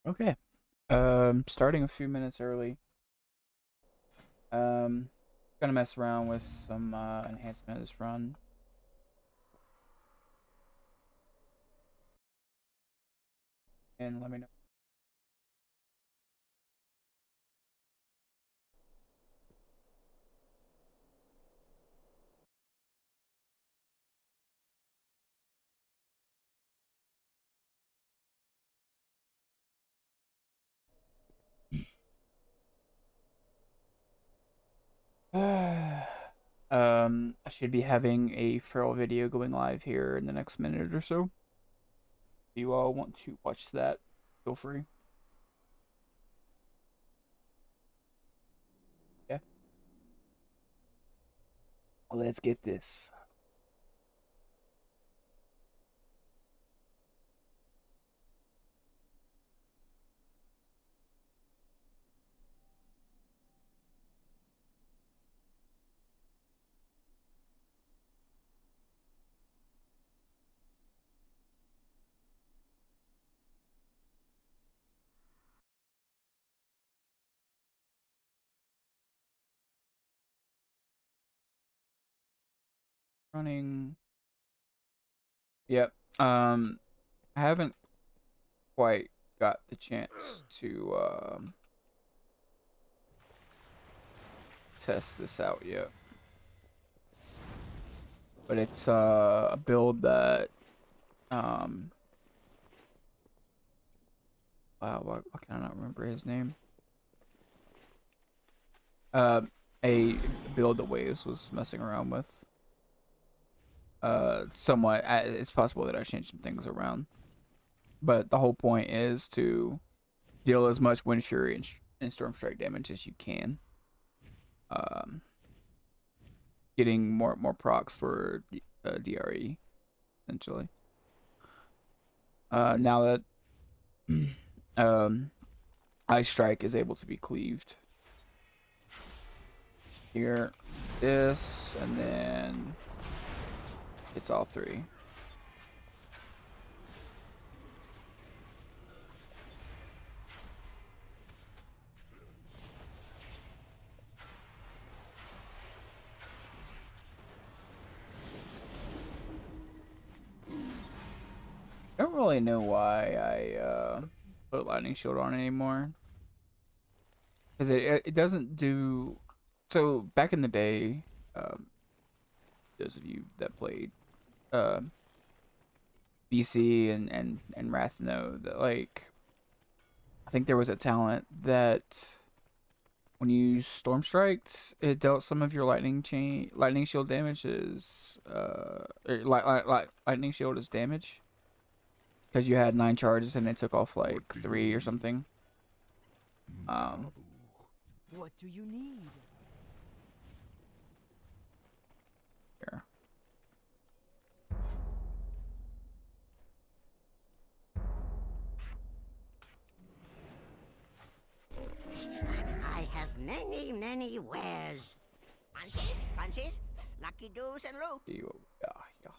Okay. Starting a few minutes early. Um, Gonna mess around with some enhancement of this run. And let me know. I should be having a Feral video going live here in the next minute or so. If you all want to watch that, feel free. Yeah. Let's get this. Running. Yep. I haven't quite got the chance to test this out yet. But it's a build that um wow, why can I not remember his name? Uh, a build that Waves was messing around with. Somewhat. It's possible that I changed some things around, but the whole point is to deal as much Wind Fury and Storm Strike damage as you can. Um, Getting more procs for DRE essentially. Now that um, Ice Strike is able to be cleaved here, this, and then it's all three. I don't really know why I put Lightning Shield on anymore. Because it doesn't do. So back in the day, um, those of you that played uh, BC and Wrath know that, like, I think there was a talent that when you Storm Striked, it dealt some of your Lightning Shield damages. Lightning Shield is damage because you had 9 charges and it took off like 3 or something. Um, What do you need? Here. I have many wares. Punches, lucky doos and rope. See what we got. Yeah.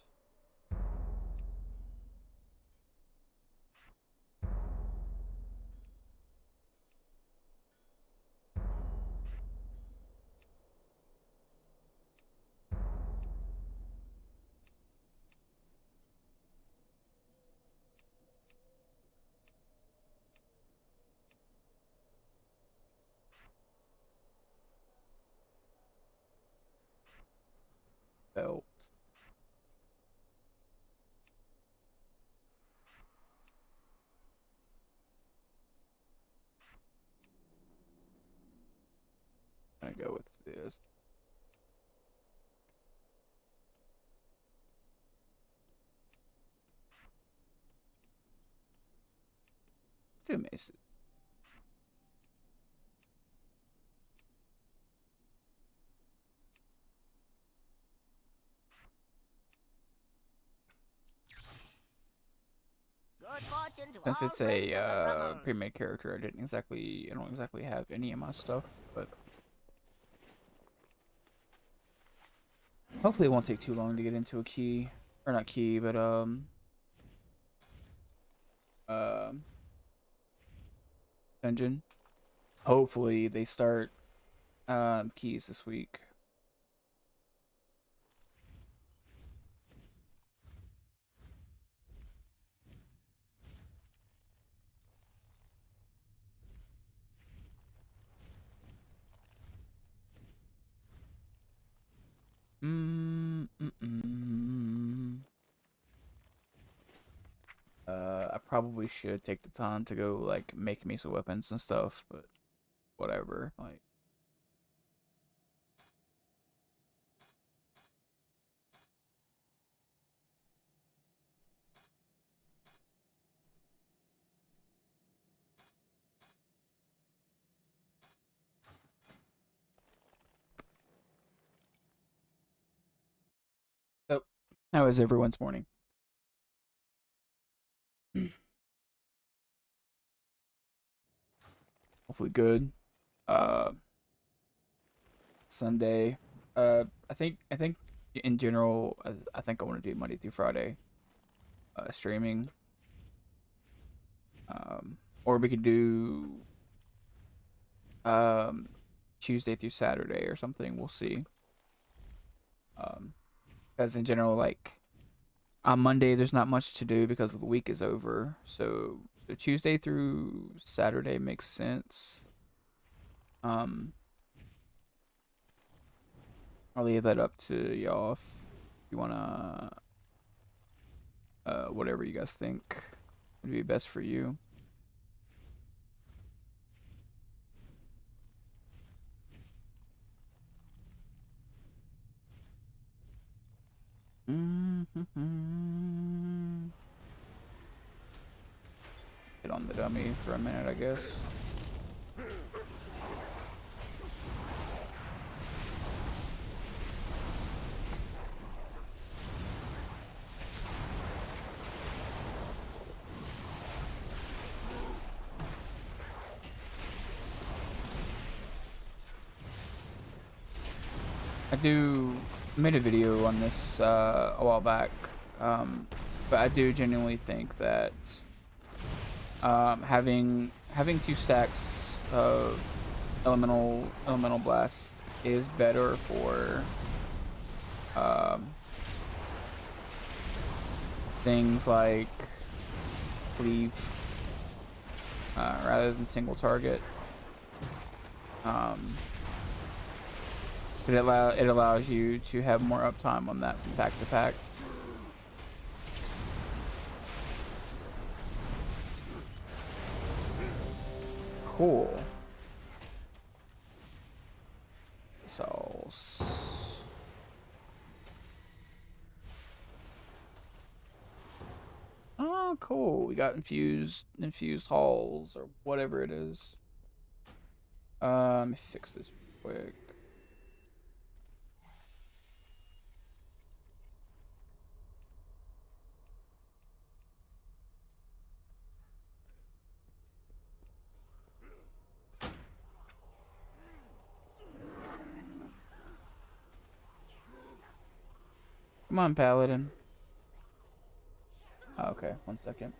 Belt. Gonna go with this. Let's do Mason. Good fortune to Since all it's friends a of the Ruggles. pre-made character, I don't exactly have any of my stuff, but hopefully it won't take too long to get into a key, or not key, but um dungeon. Hopefully they start keys this week. I probably should take the time to go like make me some weapons and stuff, but whatever. Like, oh, how is everyone's morning? Hopefully good. Uh, Sunday. I think in general, I think I want to do Monday through Friday. Streaming. Or we could do um Tuesday through Saturday or something. We'll see. Because in general, like on Monday, there's not much to do because the week is over. So Tuesday through Saturday makes sense. Um, I'll leave that up to y'all if you wanna, whatever you guys think would be best for you. Get on the dummy for a minute, I guess. Made a video on this a while back, but I do genuinely think that having 2 stacks of elemental blast is better for things like cleave rather than single target. But it allows you to have more uptime on that from pack to pack. Cool. So oh, cool. We got infused halls or whatever it is. Let me fix this real quick. Come on, Paladin. Oh, okay, 1 second.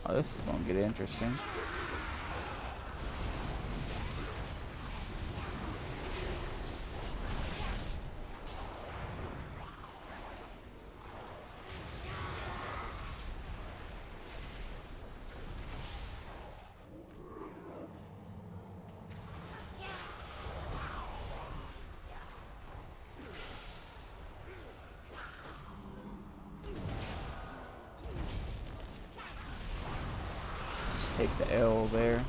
Oh, this is gonna get interesting. Just take the L there.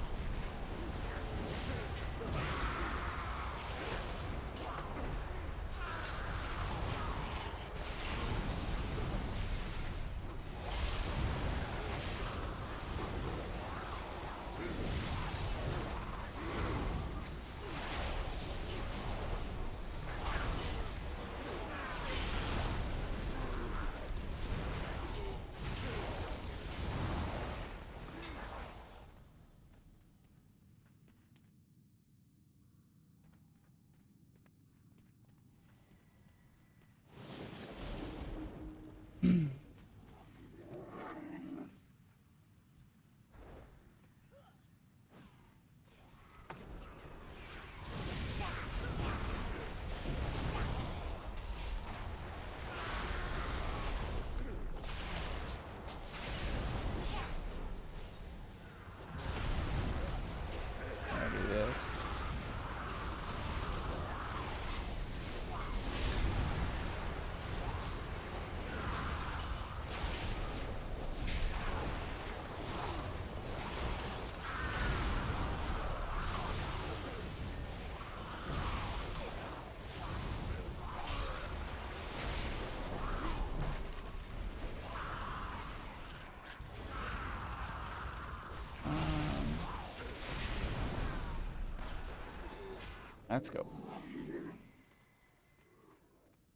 Let's go.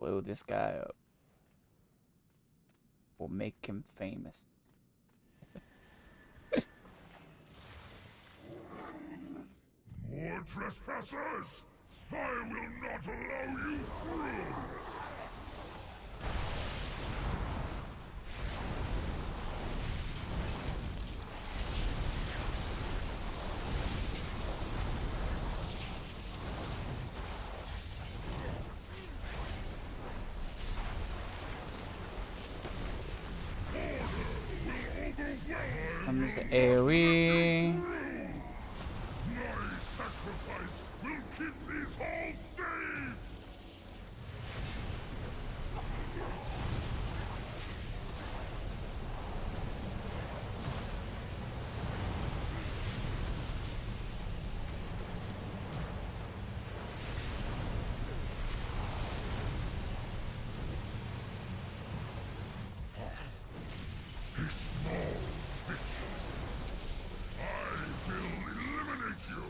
Blow this guy up. We'll make him famous. More trespassers! I will not allow you through! Comes the AoE. My sacrifice will keep these halls safe! A small victory. I will eliminate you!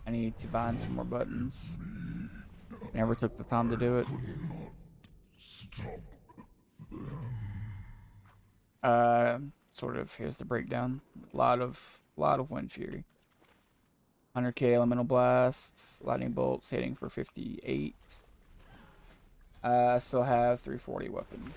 I need to bind some more buttons. Never took the time to do it. Stop. Sort of. Here's the breakdown. A lot of Wind Fury. 100k Elemental Blasts, Lightning Bolts hitting for 58. Still have 340 weapon.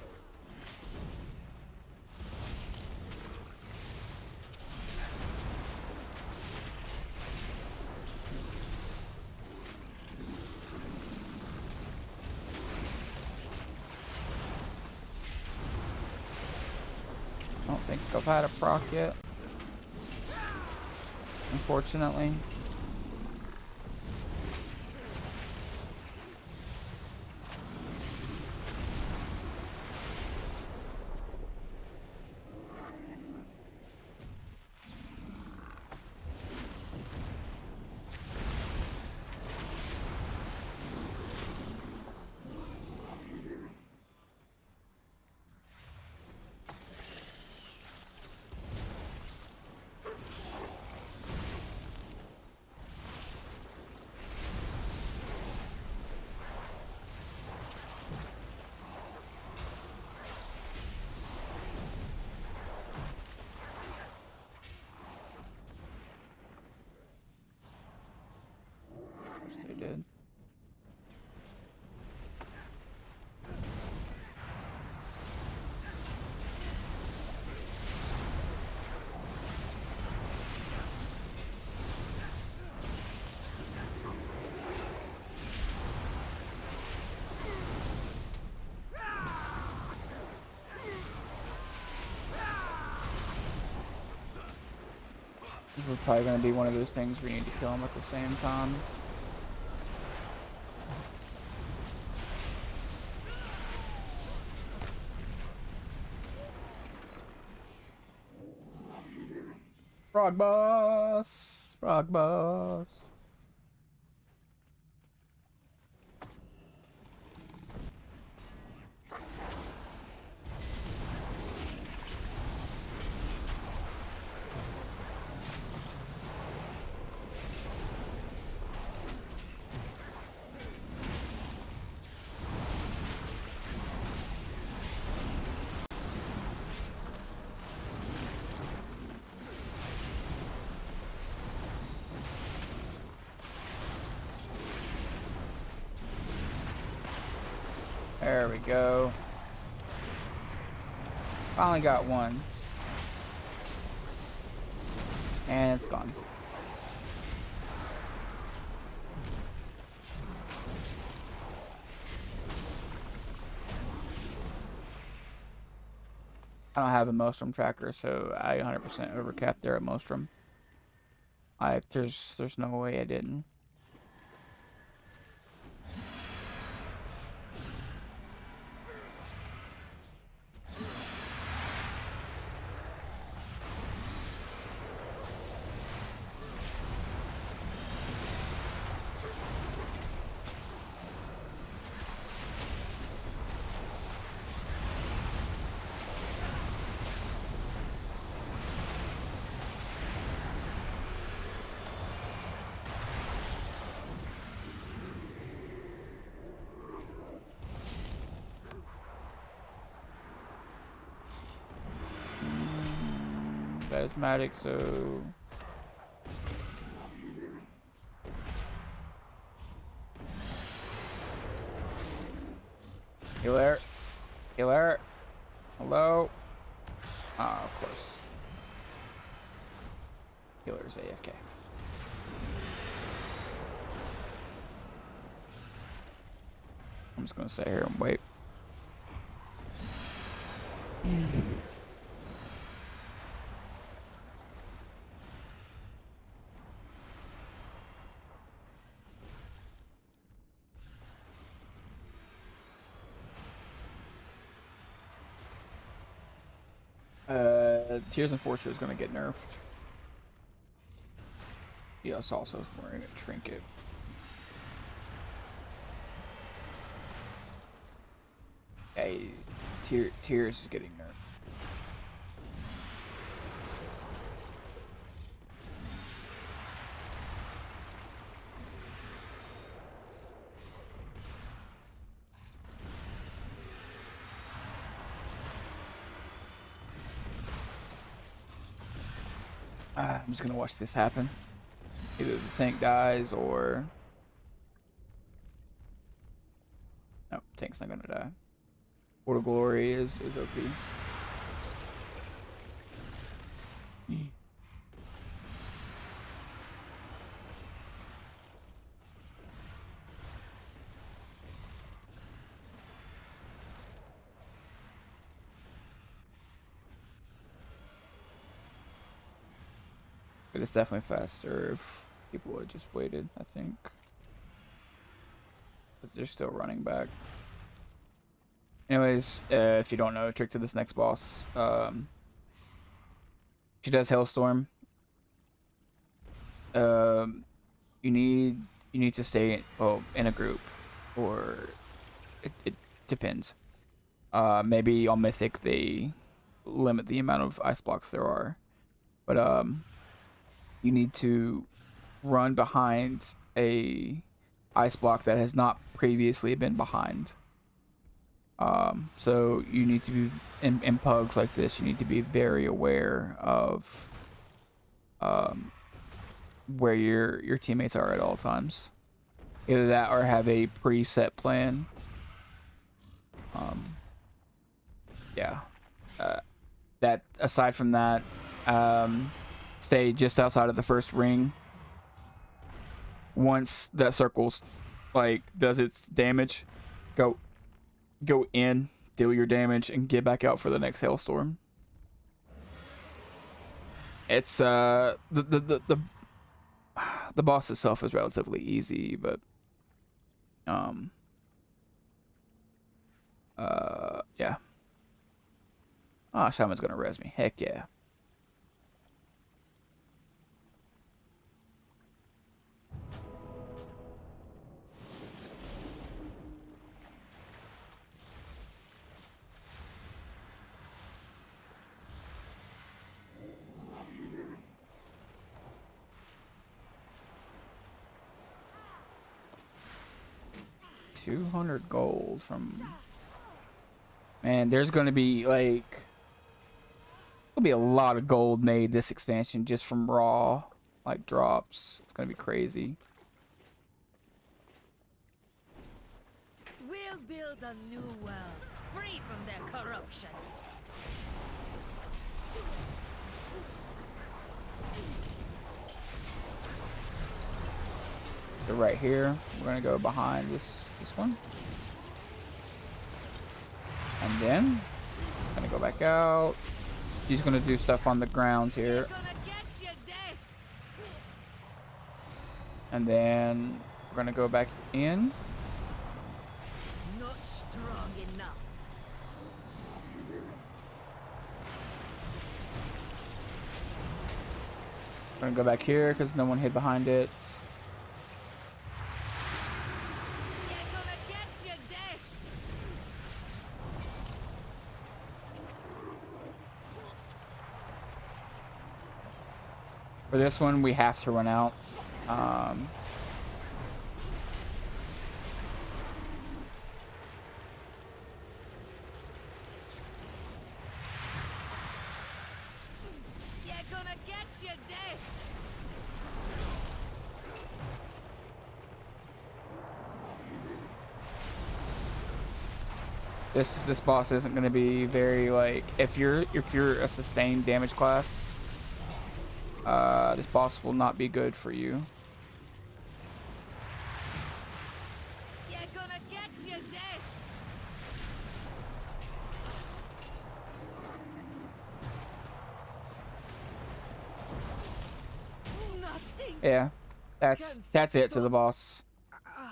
I don't think I've had a proc yet, unfortunately. Wish they did. This is probably going to be one of those things we need to kill him at the same time. Frog boss! Frog boss! There we go. Finally got one. And it's gone. I don't have a Nostrum tracker, so I 100% overcapped there at Nostrum. There's no way I didn't. asthmatic, so healer, healer, hello. Ah, of course. Healer's AFK. I'm just gonna sit here and wait. Tears and Forcer is gonna get nerfed. Yes, also is wearing a trinket. Hey, Tears is getting nerfed. I'm just gonna watch this happen. Either the tank dies or... No, tank's not gonna die. Portal Glory is OP. But it's definitely faster if people had just waited, I think. Because they're still running back. Anyways, if you don't know, trick to this next boss. She does Hailstorm. You need to stay in a group, or it depends. Maybe on Mythic they limit the amount of ice blocks there are, but you need to run behind a ice block that has not previously been behind. So you need to be in pugs like this. You need to be very aware of where your teammates are at all times. Either that or have a preset plan. Yeah. That aside from that, stay just outside of the first ring. Once that circle's does its damage, go in, deal your damage, and get back out for the next hailstorm. It's the boss itself is relatively easy, but yeah. Ah, Shaman's gonna res me. Heck yeah. $200 gold from... Man, there's gonna be there'll be a lot of gold made this expansion just from raw drops. It's gonna be crazy. We'll build a new world, free from their corruption. So right here, we're gonna go behind this one. And then gonna go back out. He's gonna do stuff on the ground here. And then we're gonna go back in. Not strong enough. We're gonna go back here because no one hid behind it. For this one, we have to run out. gonna get you, Dave. This boss isn't gonna be very like if you're a sustained damage class. This boss will not be good for you. You're gonna get you, Dave. Nothing. Yeah, that's it to the boss.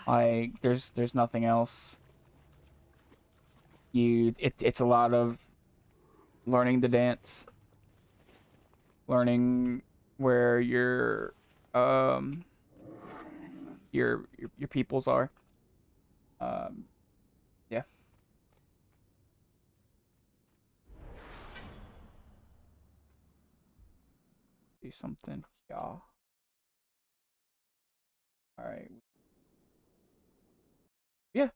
Like there's nothing else. It's a lot of learning the dance, learning where your peoples are. Yeah. Do something, y'all. All right. Yeah.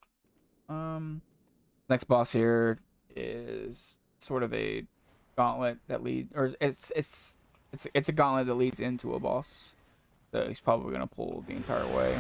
Next boss here is sort of a gauntlet that it's a gauntlet that leads into a boss. So he's probably gonna pull the entire way.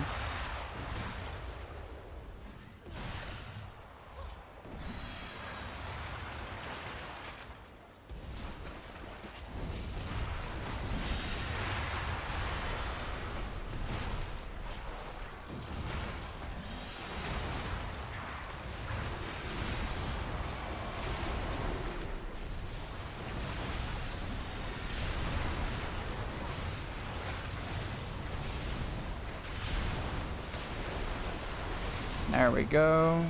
There we go.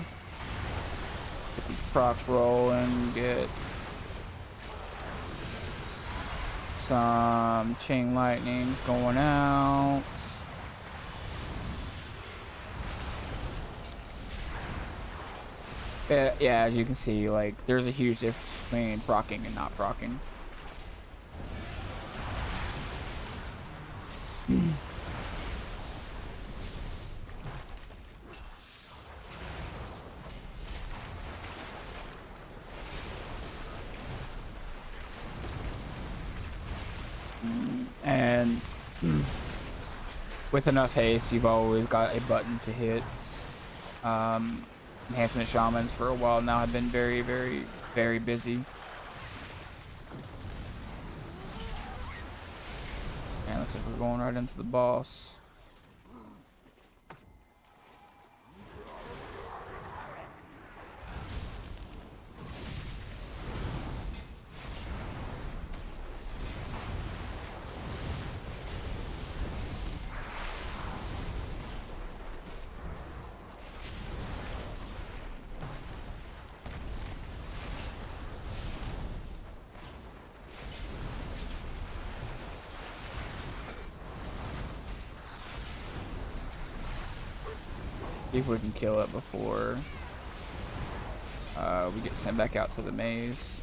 Get these procs rolling, get some chain lightnings going out. Yeah, as you can see, like, there's a huge difference between proccing and not proccing. And with enough haste, you've always got a button to hit. Enhancement shamans for a while now have been very, very, very busy. And looks like we're going right into the boss. See if we can kill it before we get sent back out to the maze.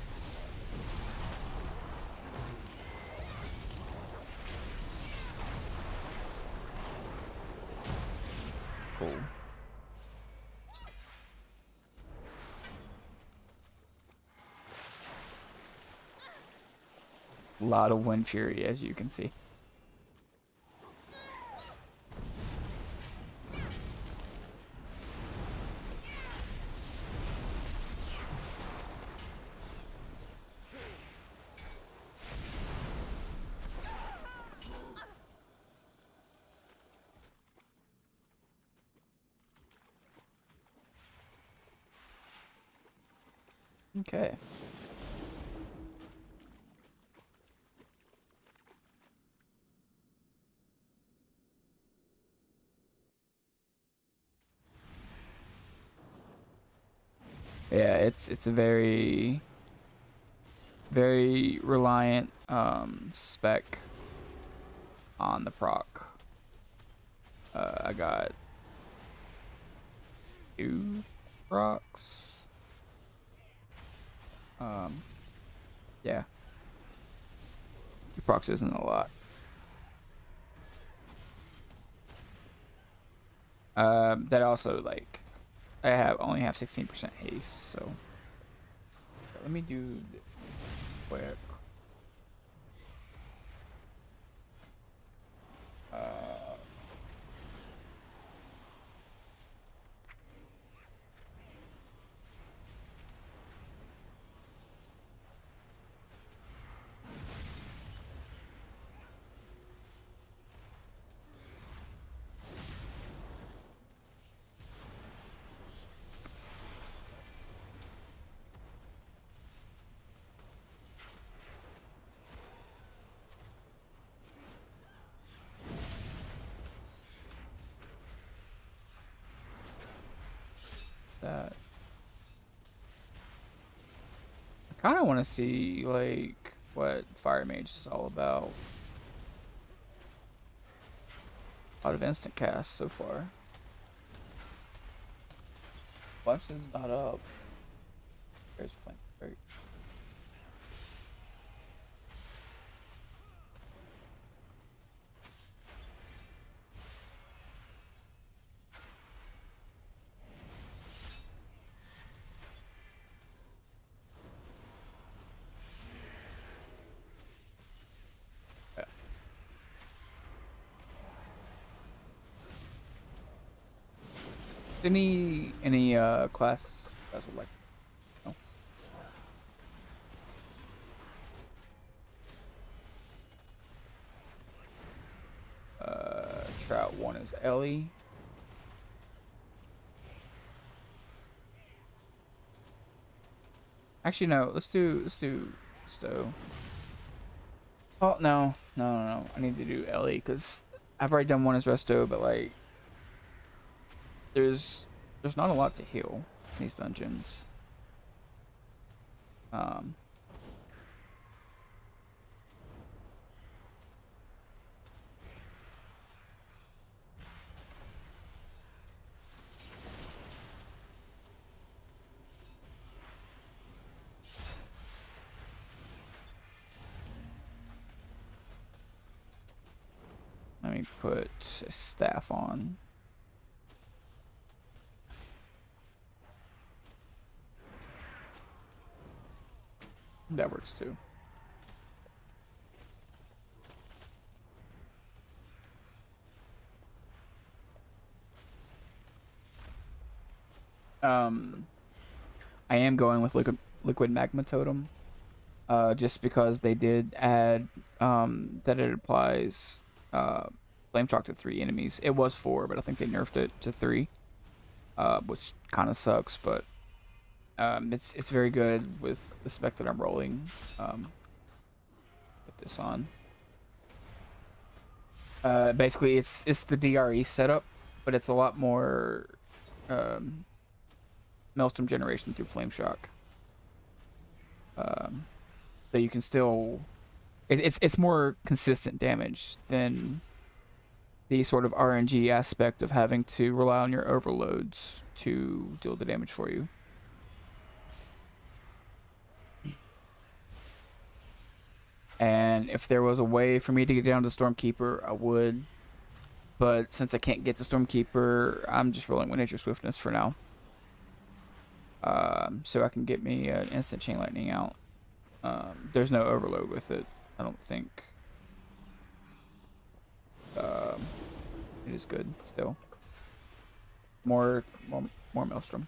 Cool. A lot of wind fury, as you can see. Okay. Yeah, it's a very reliant spec on the proc. I got 2 procs. Yeah. 2 procs isn't a lot. That also, like, I only have 16% haste, so let me do this quick. Kind of want to see like what Fire Mage is all about. A lot of instant casts so far. Flex is not up. There's a flame. Great. Yeah. Any class guys would like? No. Trout 1 is Ellie. Actually, no. Let's do Stowe. Oh no. I need to do Ellie because I've already done one as Resto, but like there's not a lot to heal in these dungeons. Let me put a staff on. That works too. I am going with liquid magma totem, just because they did add that it applies flame shock to 3 enemies. It was 4, but I think they nerfed it to 3, which kind of sucks. But it's very good with the spec that I'm rolling. Put this on. Basically, it's the DRE setup, but it's a lot more Maelstrom generation through flame shock. So you can still, it's more consistent damage than the sort of RNG aspect of having to rely on your overloads to deal the damage for you. And if there was a way for me to get down to Stormkeeper, I would. But since I can't get to Stormkeeper, I'm just rolling with Nature Swiftness for now. So I can get me an instant Chain Lightning out. There's no overload with it, I don't think. It is good still. More Maelstrom.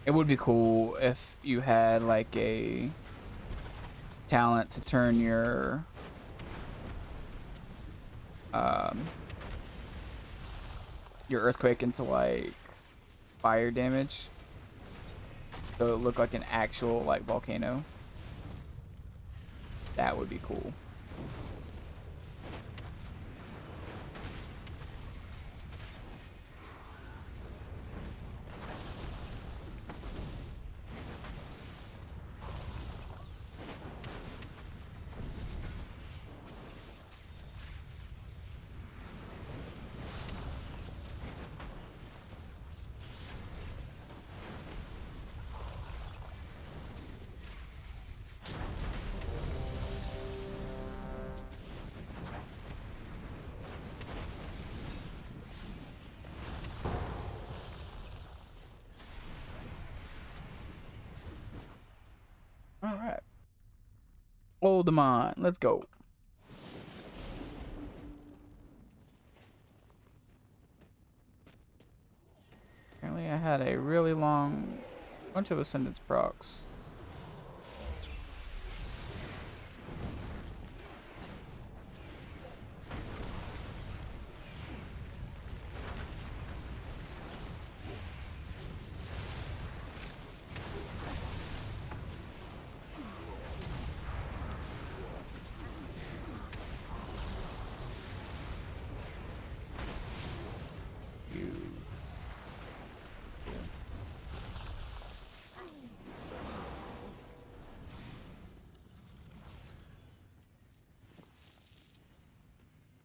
It would be cool if you had like a talent to turn your earthquake into like fire damage, so it looked like an actual like volcano. That would be cool. them on. Let's go. Apparently I had a really long bunch of Ascendance procs.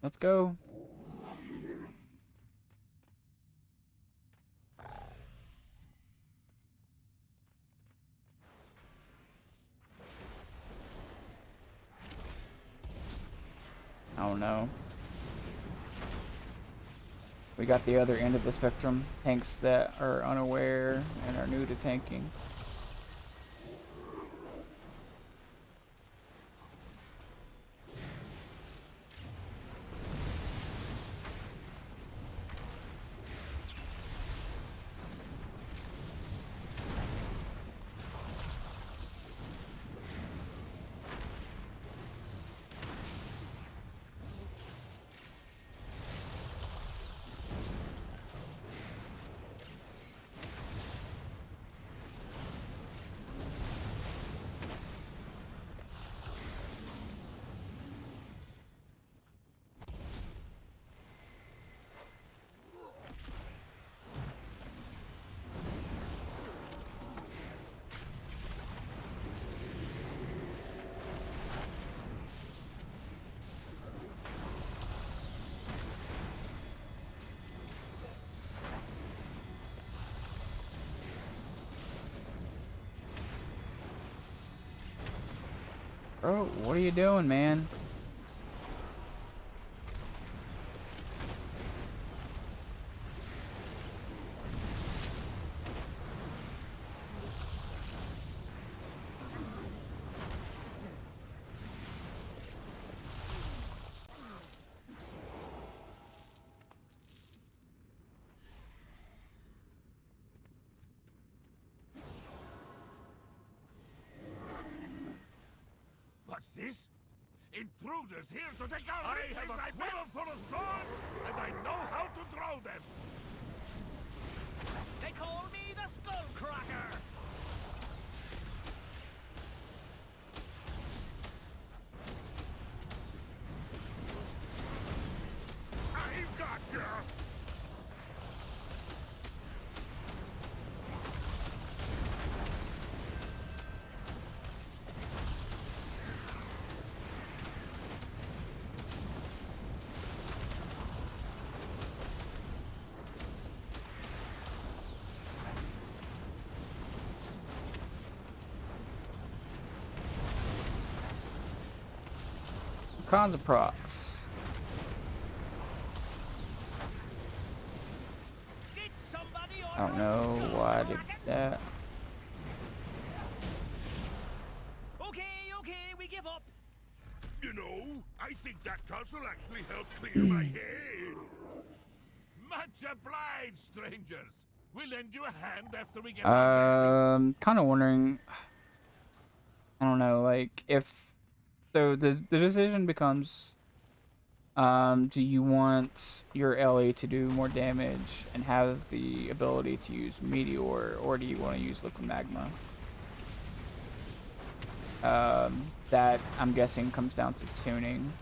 Let's go. Oh no. We got the other end of the spectrum. Tanks that are unaware and are new to tanking. Bro, what are you doing, man? What's this? Intruders here to take our riches! I have a quiver full of swords, and I know how to throw them! They call me the Skullcracker. I've got you! Cons of procs. Did somebody I don't know why I did that. Okay, we give up. You know, I think that tussle actually helped clear my head. Much obliged, strangers. We'll lend you a hand after we get our bearings. Kind of wondering. I don't know, like if so, the decision becomes, do you want your LA to do more damage and have the ability to use Meteor, or do you want to use Liquid Magma? That I'm guessing comes down to tuning.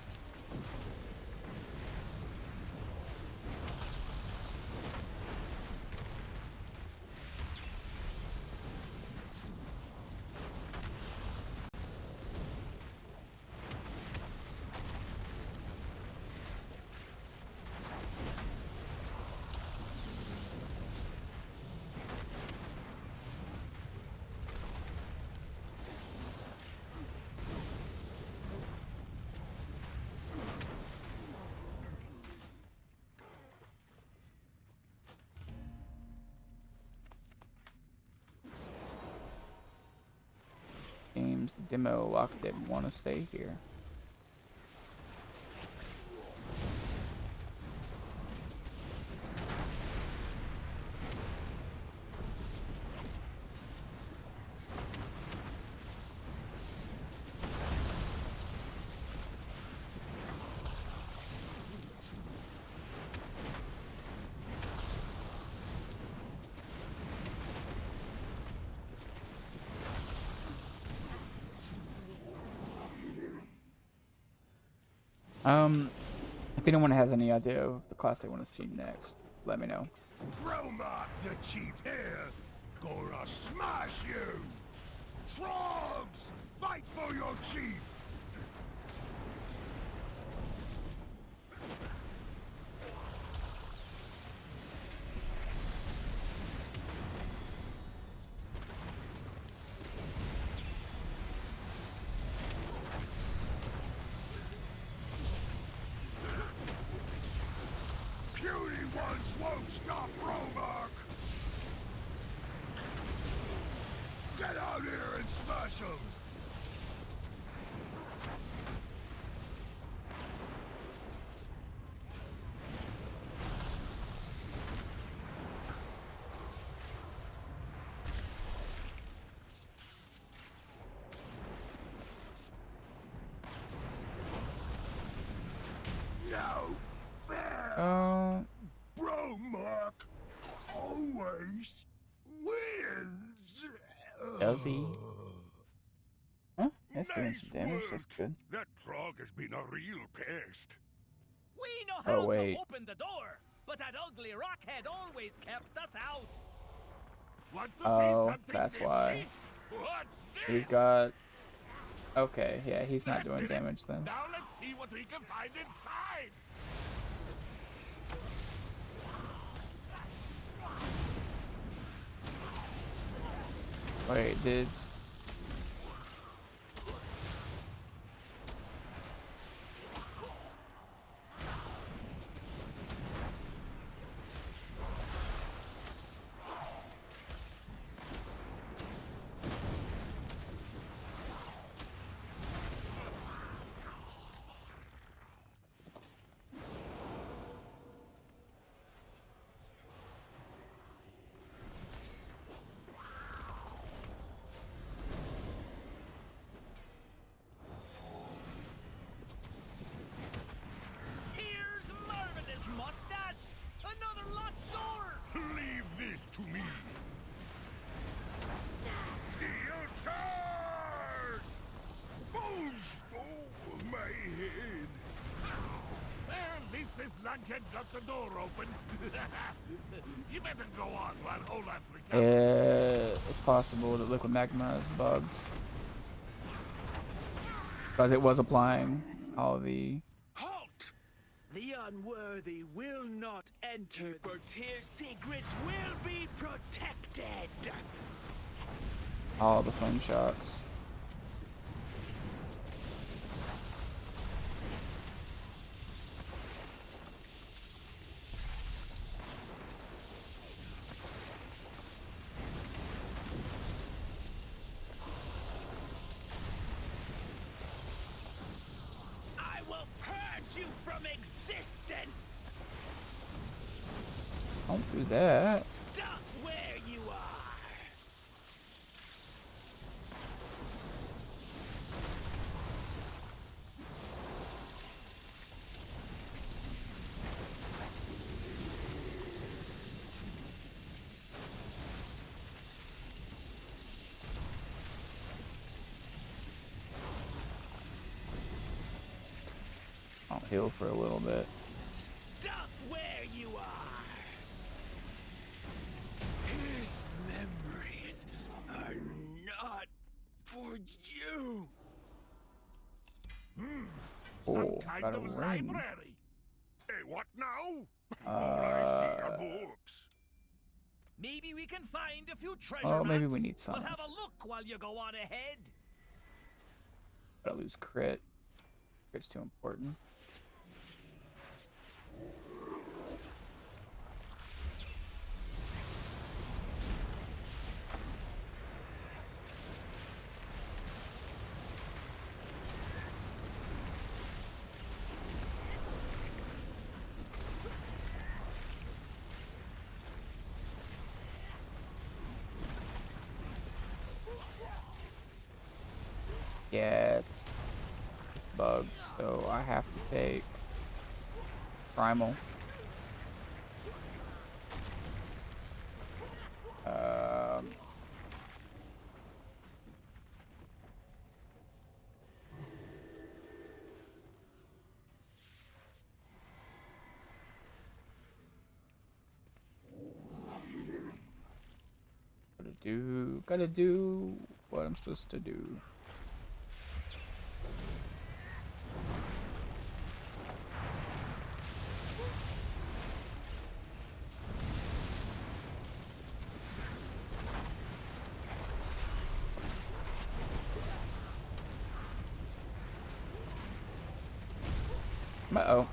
seems the demo lock didn't want to stay here. If anyone has any idea of the class they want to see next, let me know. Roma, the chief here, gonna smash you! Trogs, fight for your chief! Puny ones won't stop Romark! Get out here and smash them! No fair! Romark always wins! Does he? Huh? That's doing some damage. That's good. That frog has been a real pest. We know Oh, how wait. to open the door, but that ugly rockhead always kept us out. Want to Oh, see something that's nifty? why. What's this? He's got. Okay, yeah, he's not That doing did it. damage then. Now let's see what we can find inside. Wait, did. Here's Marvin's mustache. Another lot sore. Leave this to me. Steel charge! Boom! Oh, my head. Well, at least this lunkhead got the door open. You better go on while Olaf recovers. It's possible that liquid magma is bugged. Because it was applying all the. Halt! The unworthy will not enter. Bertier's secrets will be protected. All the flame shocks. I will purge you from existence. Don't do that. Stop where you are. I'll heal for a little bit. Stop where you are. His memories are not for you. Oh, Some kind got a of ring. library. Hey, what now? All I see are books. Maybe we can find a few treasure Oh, maybe maps. we need But some. have a look while you go on ahead. Gotta lose crit. Crit's too important. yet. It's bugged, so I have to take primal. Gotta do what I'm supposed to do. Uh-oh.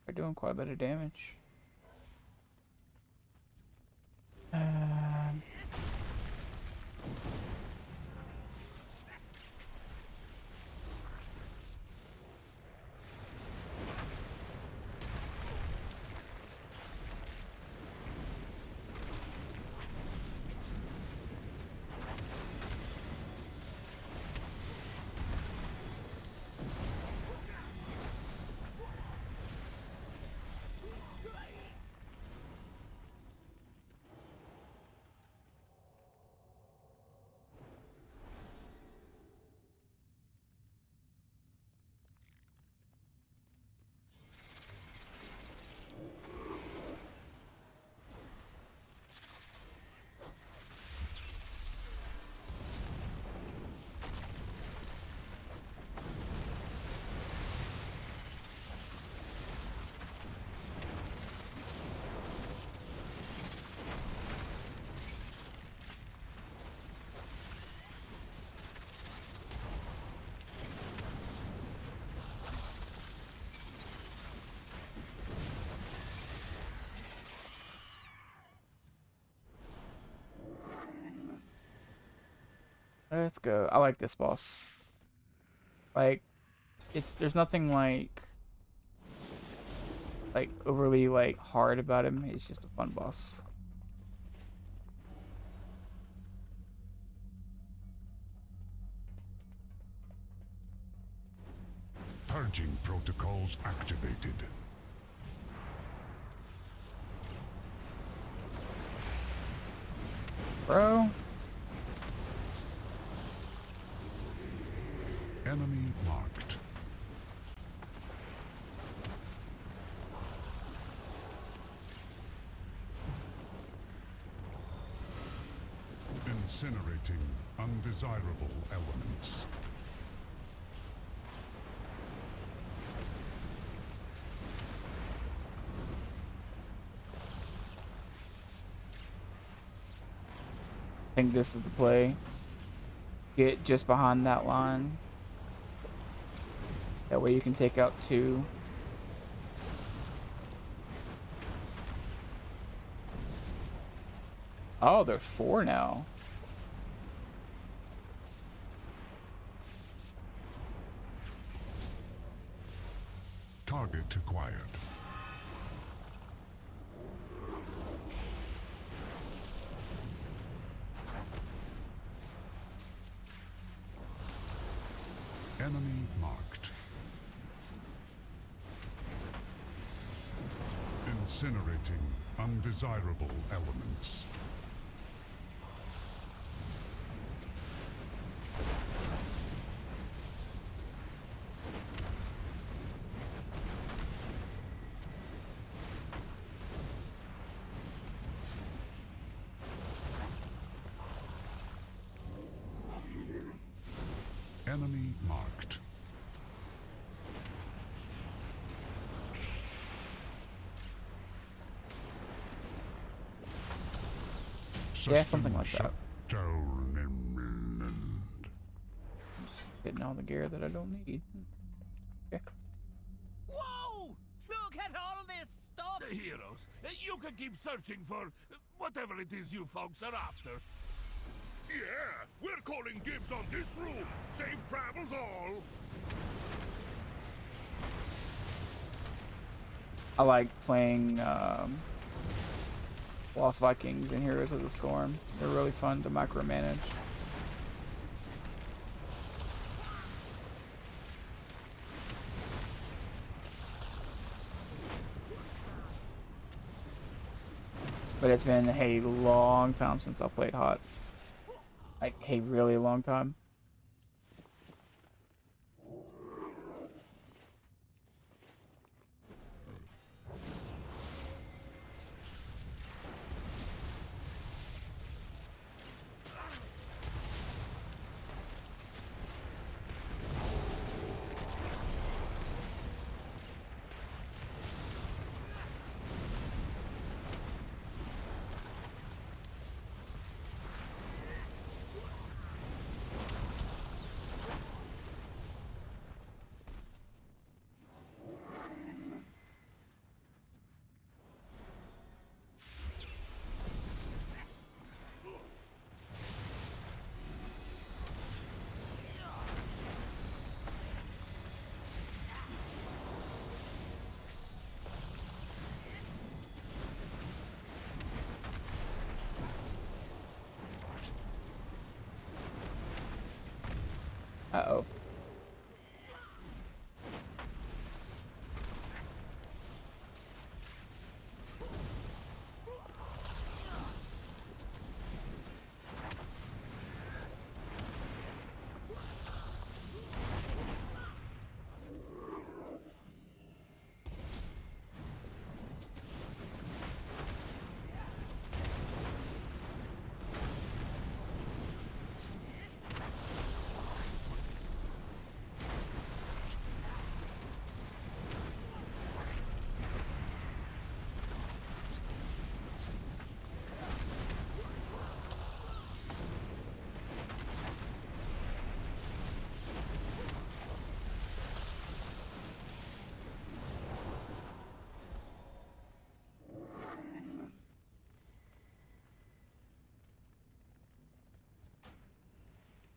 We're doing quite a bit of damage. Let's go. I like this boss. Like, there's nothing like overly like hard about him. He's just a fun boss. Purging protocols activated. Bro. Enemy marked. Incinerating undesirable elements. I think this is the play. Get just behind that line. That way you can take out two. Oh, there's four now. Target acquired. Enemy marked. Incinerating undesirable elements. Enemy marked. Yeah, something like that. Down imminent. Getting all the gear that I don't need. Okay. Whoa! Look at all this stuff! The heroes, you can keep searching for whatever it is you folks are after. Yeah, we're calling dibs on this room. Safe travels all. I like playing Lost Vikings and Heroes of the Storm. They're really fun to micromanage. But it's been a long time since I played HOTS. Like a really long time. Uh-oh.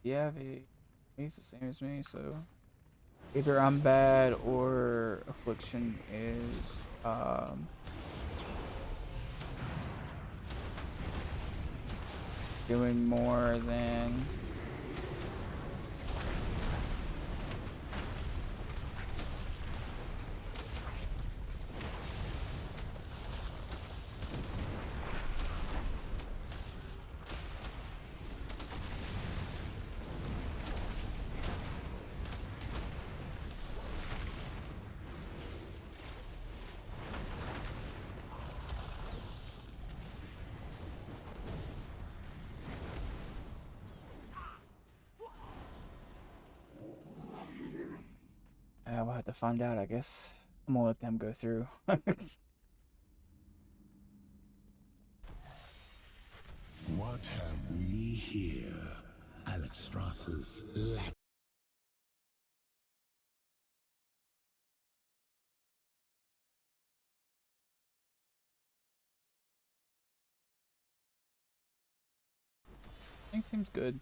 Yeah, he's the same as me, so either I'm bad or Affliction is doing more than we'll have to find out, I guess. I'm gonna let them go through. What have we here? Alexstrasza's lack. I think seems good.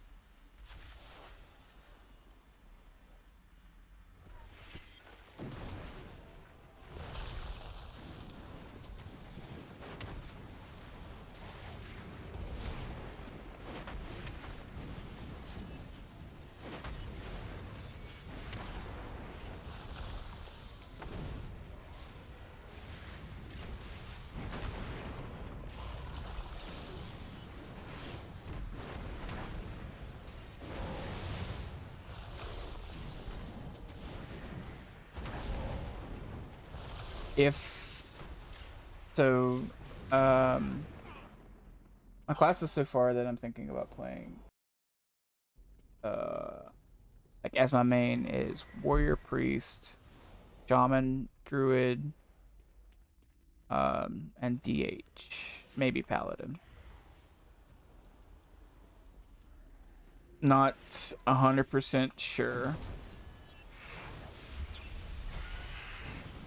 If so, my classes so far that I'm thinking about playing, like as my main is Warrior Priest, Shaman, Druid, and DH, maybe Paladin. Not 100% sure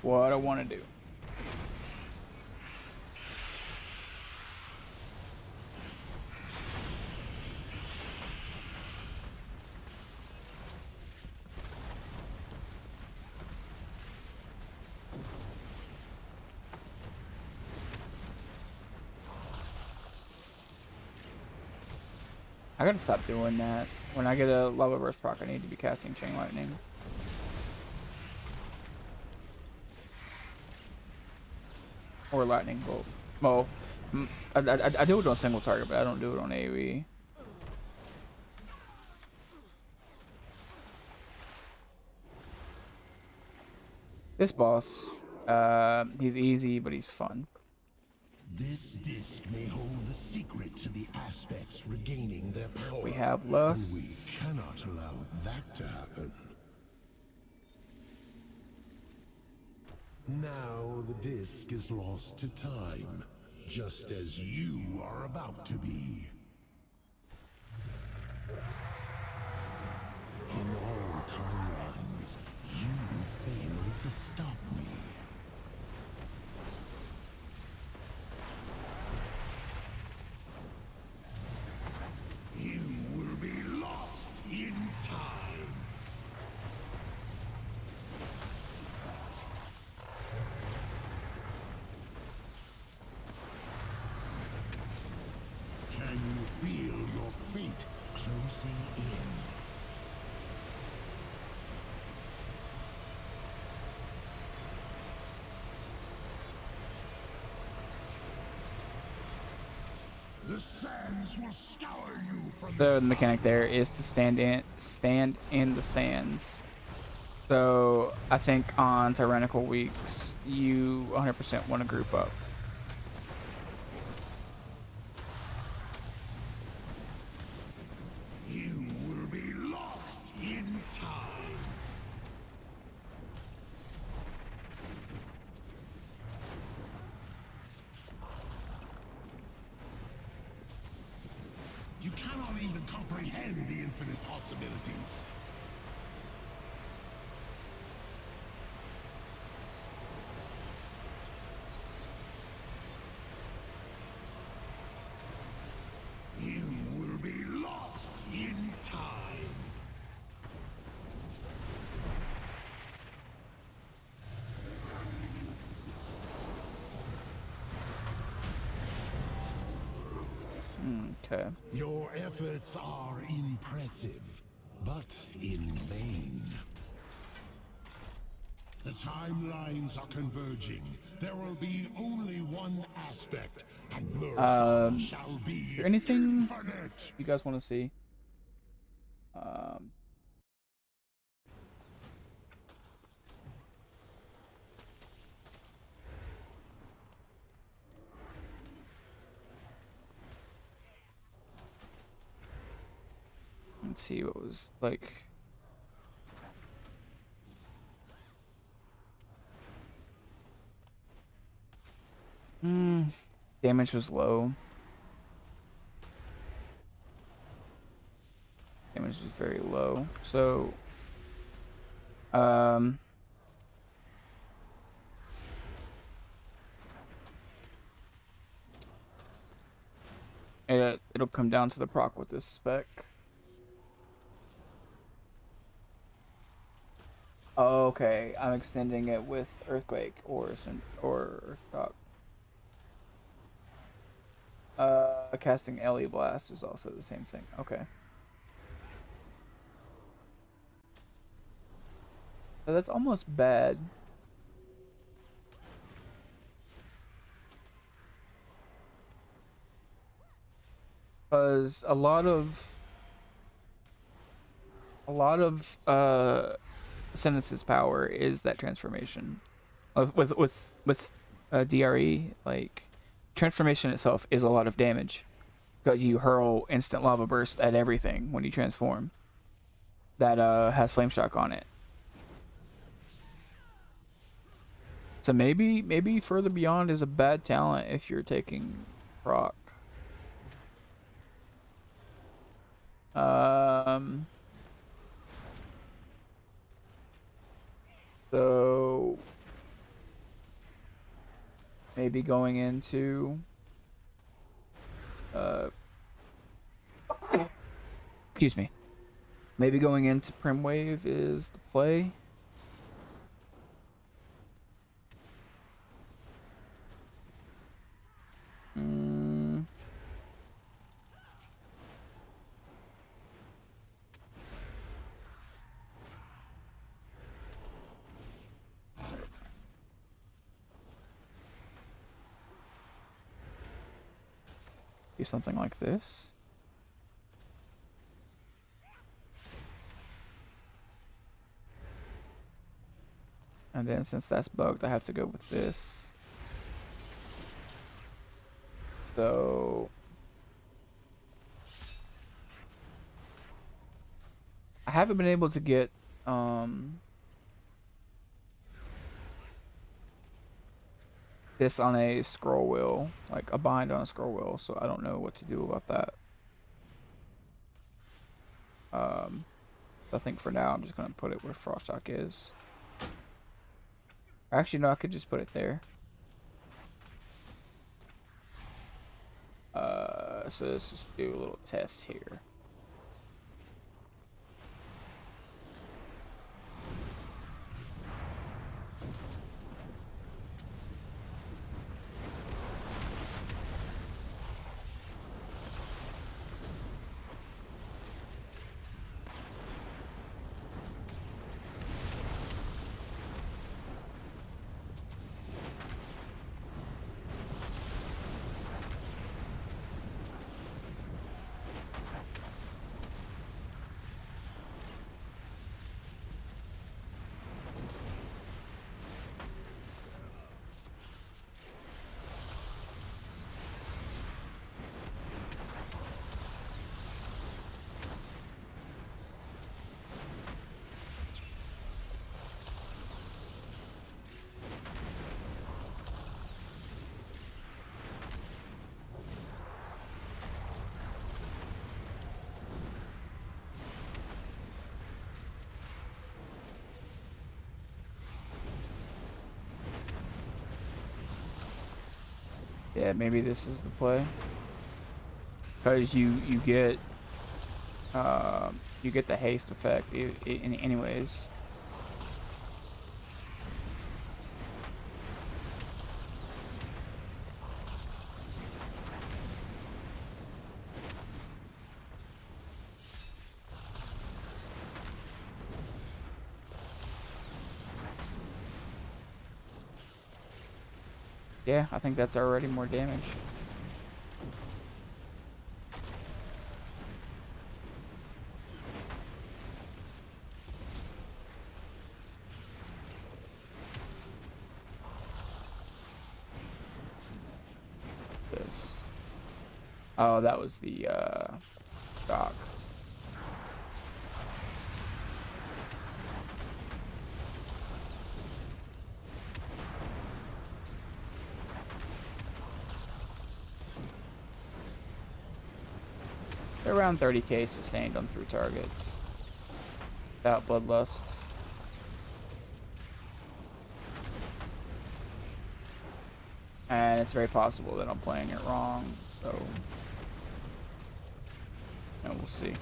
what I want to do. I gotta stop doing that. When I get a lava burst proc, I need to be casting chain lightning. Or lightning bolt. Well, I do it on single target, but I don't do it on AoE. This boss, he's easy, but he's fun. This disc may hold the secret to the aspects regaining their power. We have And lust. we cannot allow that to happen. Now the disc is lost to time, just as you are about to be. In all timelines, you failed to stop me. You will be lost in time. Can you feel your fate closing in? The sands will scour you from The mechanic there is to stand in the sands. So I think on tyrannical weeks, you 100% want to group up. You will be lost in time. You cannot even comprehend the infinite possibilities. You will be lost in time. Okay. Your efforts are impressive, but in vain. The timelines are converging. There will be only one aspect, and Murphy shall be Is there anything infinite. you guys want to see? Let's see what was like. Damage was low. Damage was very low. So, it'll come down to the proc with this spec. Okay, I'm extending it with Earthquake or Earthshock. Casting LE Blast is also the same thing. Okay. So that's almost bad. Because a lot of Senate's power is that transformation. With DRE, like transformation itself is a lot of damage because you hurl instant lava burst at everything when you transform that has flame shock on it. So maybe Further Beyond is a bad talent if you're taking proc. So maybe going into excuse me. Maybe going into Primwave is the play. do something like this. And then since that's bugged, I have to go with this. So I haven't been able to get this on a scroll wheel, like a bind on a scroll wheel, so I don't know what to do about that. I think for now I'm just gonna put it where Frost Shock is. Actually, no, I could just put it there. So let's just do a little test here. Yeah, maybe this is the play. Because you get the haste effect anyways. Yeah, I think that's already more damage. This. Oh, that was the dock. They're around 30k sustained on 3 targets. Without Bloodlust. And it's very possible that I'm playing it wrong, so... And we'll see.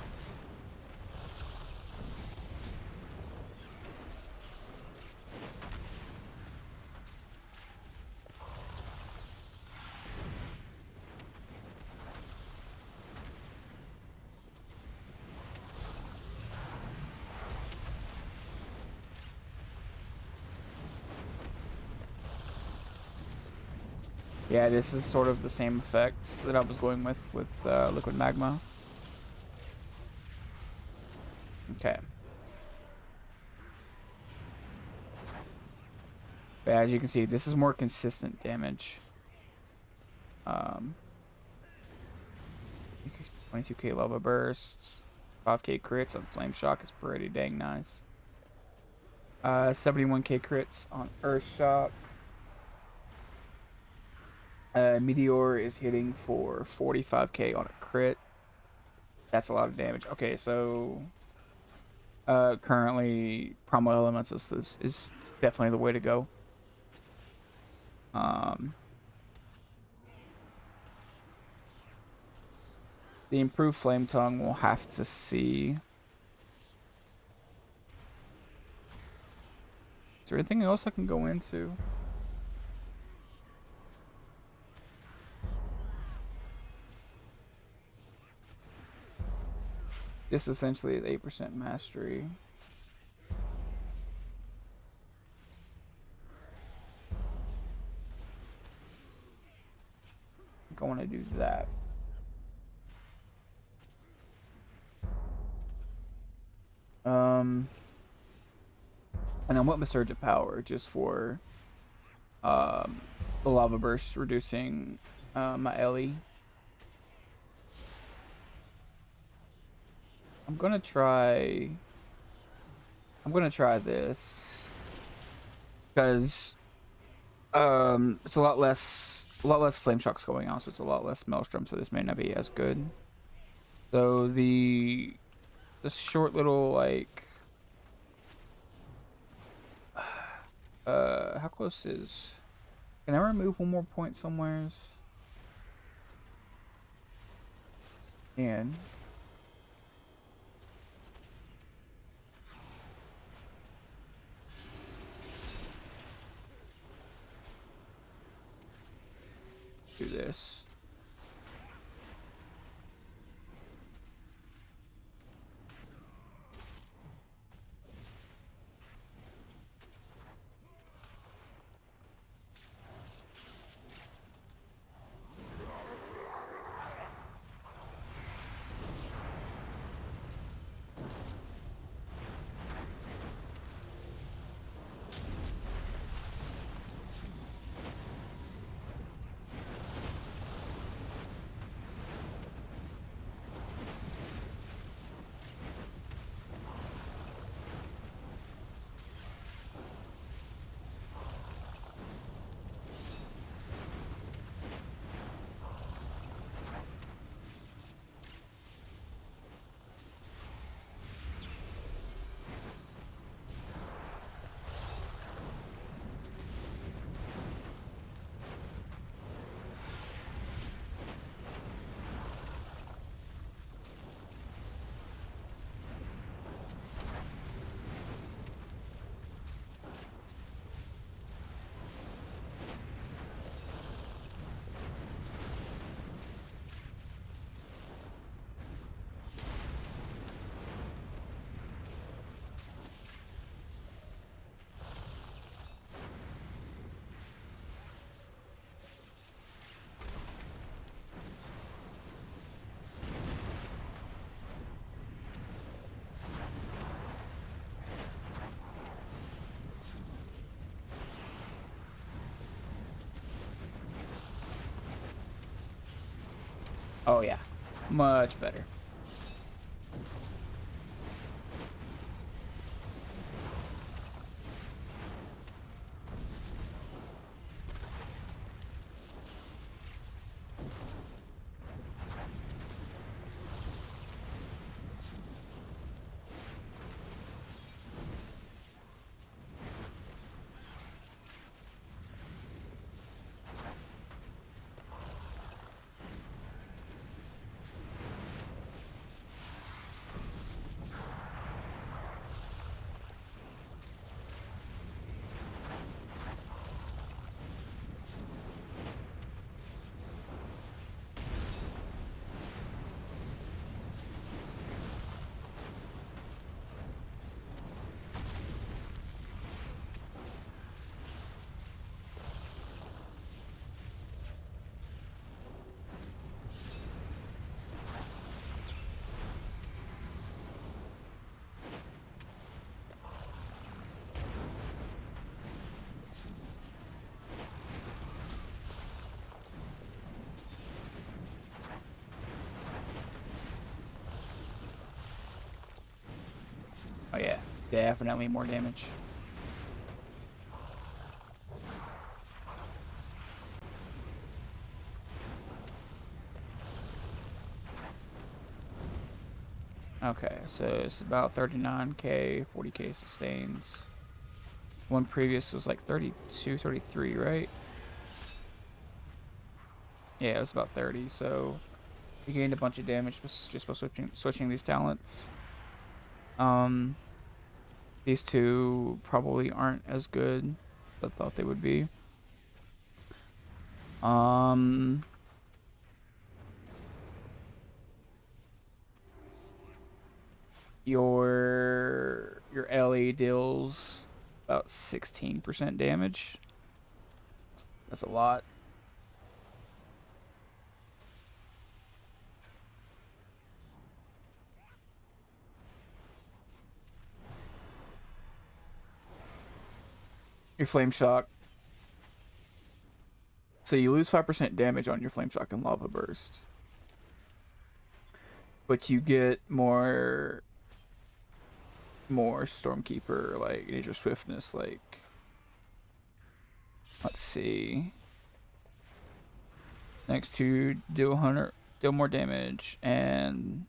Yeah, this is sort of the same effects that I was going with Liquid Magma. Okay. But as you can see, this is more consistent damage. 22k lava bursts, 5k crits on Flame Shock is pretty dang nice. 71k crits on Earth Shock. Meteor is hitting for 45k on a crit. That's a lot of damage. Okay, so currently Primal Elements is definitely the way to go. The improved Flame Tongue we'll have to see. Is there anything else I can go into? This essentially is 8% mastery. I think I want to do that. And I went with Surge of Power just for the Lava Burst reducing my Ellie. I'm gonna try this because it's a lot less flame shocks going on, so it's a lot less maelstrom, so this may not be as good. So the short little like how close is, can I remove one more point somewheres? And do this. Oh yeah, much better. Oh yeah, definitely more damage. Okay, so it's about 39k, 40k sustains. One previous was like 32, 33, right? Yeah, it was about 30, so we gained a bunch of damage just by switching these talents. These two probably aren't as good as I thought they would be. Your LE deals about 16% damage. That's a lot. your flame shock. So you lose 5% damage on your flame shock and lava burst, but you get more Stormkeeper, like Nature Swiftness. Like, let's see, next to deal more damage and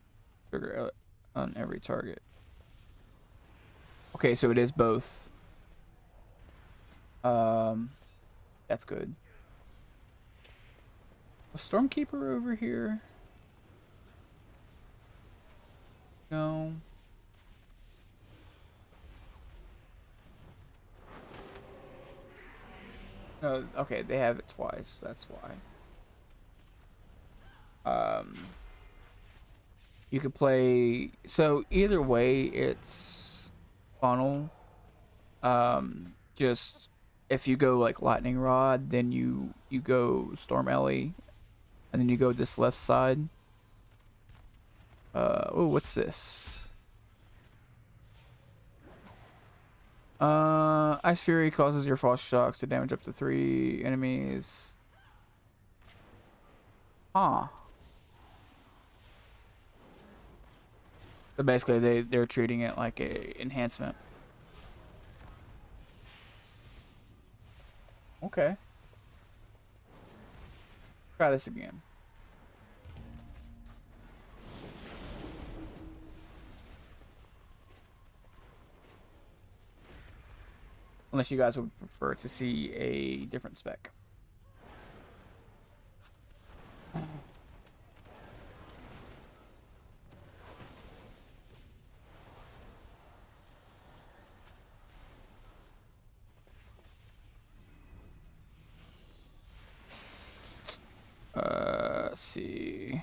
trigger on every target. Okay, so it is both. That's good. A Stormkeeper over here? No. No, okay, they have it twice, that's why. You could play, so either way it's funnel. Just if you go like Lightning Rod, then you go Storm Ellie, and then you go this left side. Oh, what's this? Ice Fury causes your false shocks to damage up to 3 enemies. Huh. So basically they're treating it like a enhancement. Okay. Try this again. Unless you guys would prefer to see a different spec. Let's see.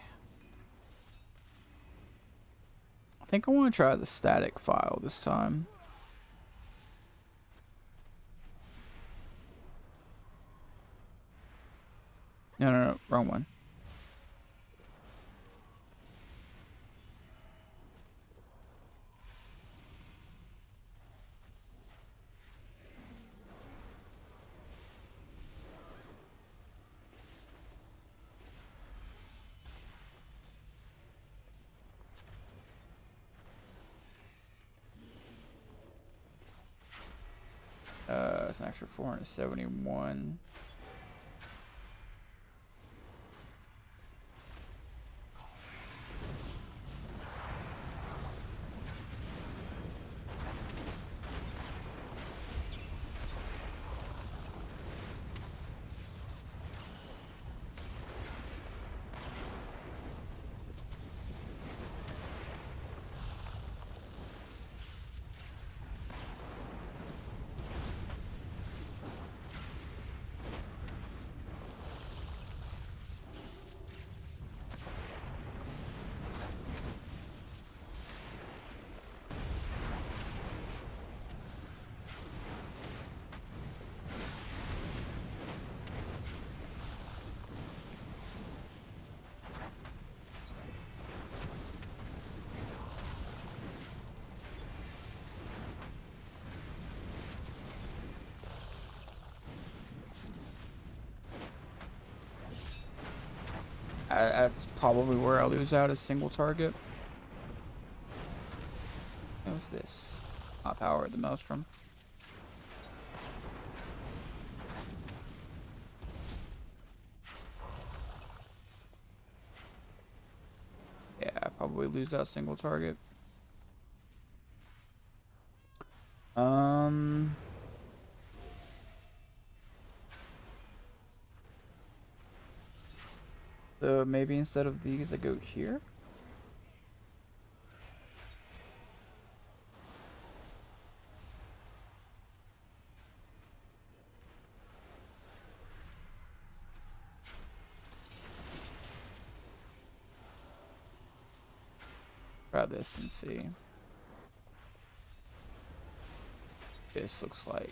I think I want to try the static file this time. No, wrong one. It's an extra 471. That's probably where I lose out a single target. What's this? Power of the Maelstrom. Yeah, I probably lose out a single target. So maybe instead of these, I go here. Try this and see. This looks like.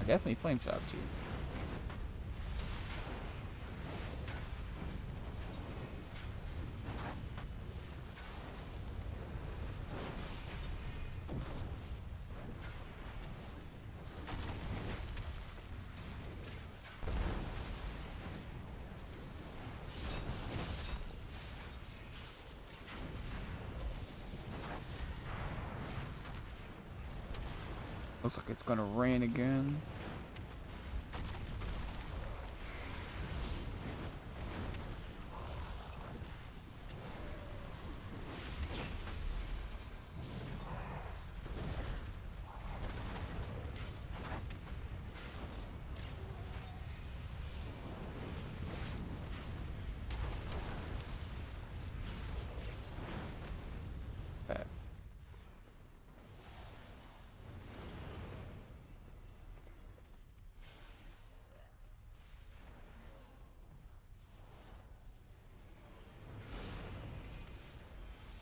I definitely flame shocked you. Looks like it's gonna rain again. Okay.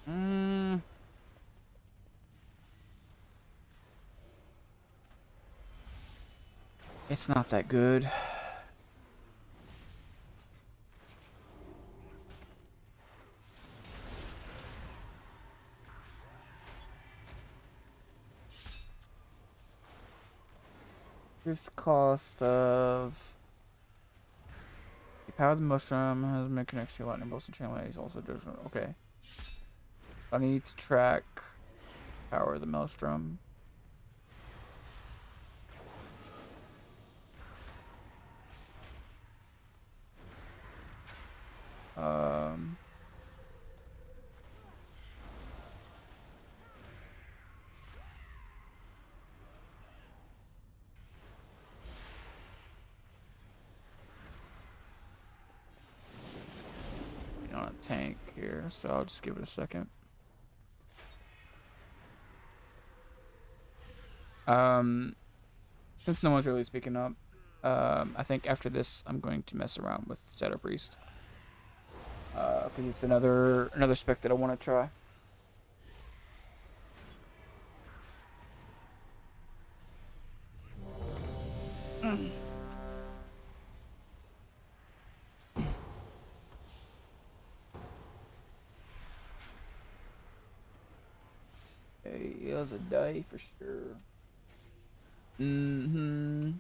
Mm. It's not that good. Here's the cost of the power of the mushroom has made connection to lightning bolts and chain lightning also does okay. I need to track power of the maelstrom. Um on a tank here, so I'll just give it a second. Since no one's really speaking up, I think after this I'm going to mess around with Shadow Priest. Because it's another spec that I want to try. Okay, it was a day for sure. Mm-hmm.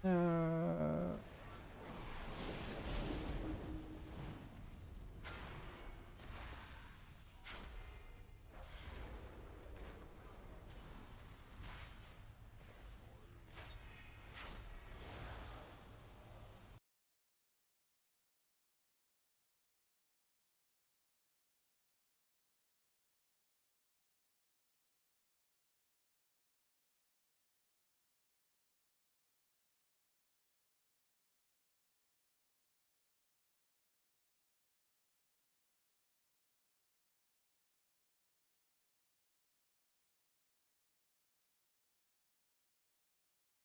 Uh,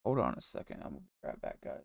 hold on a second. I'm gonna be right back, guys.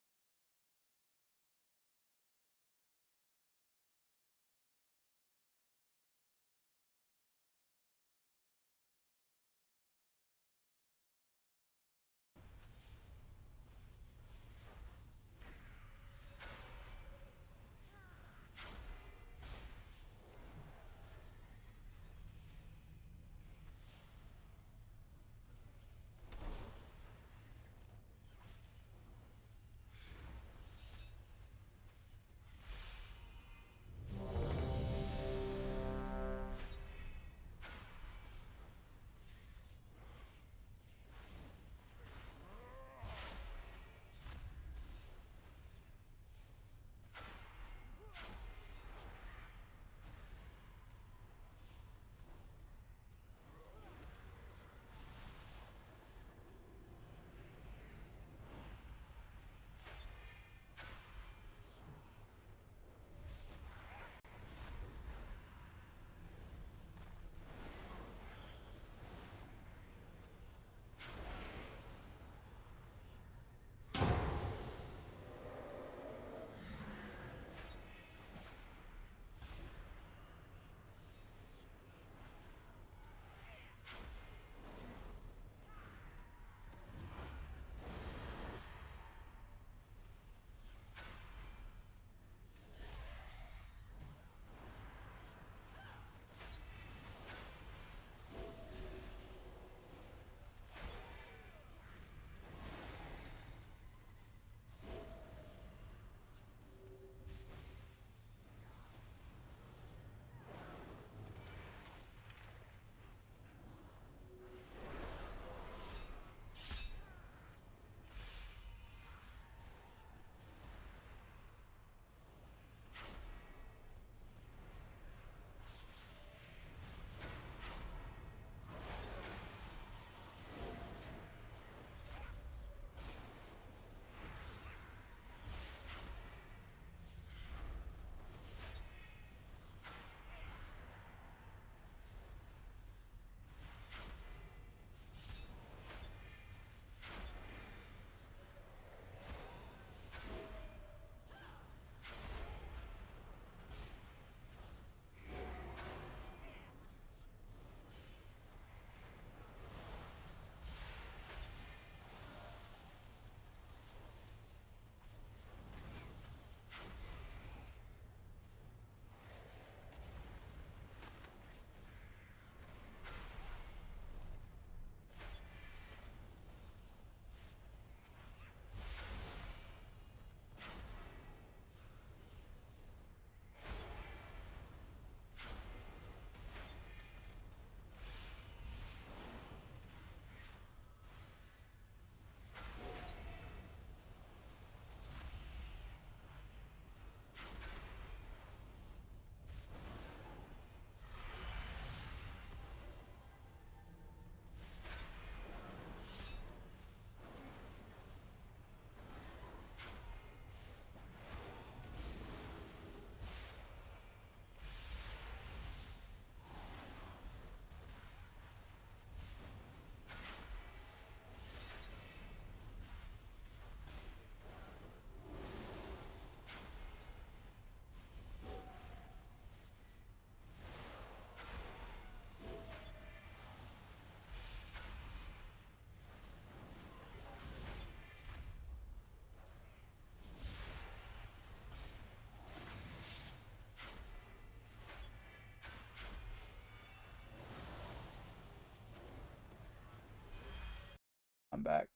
coming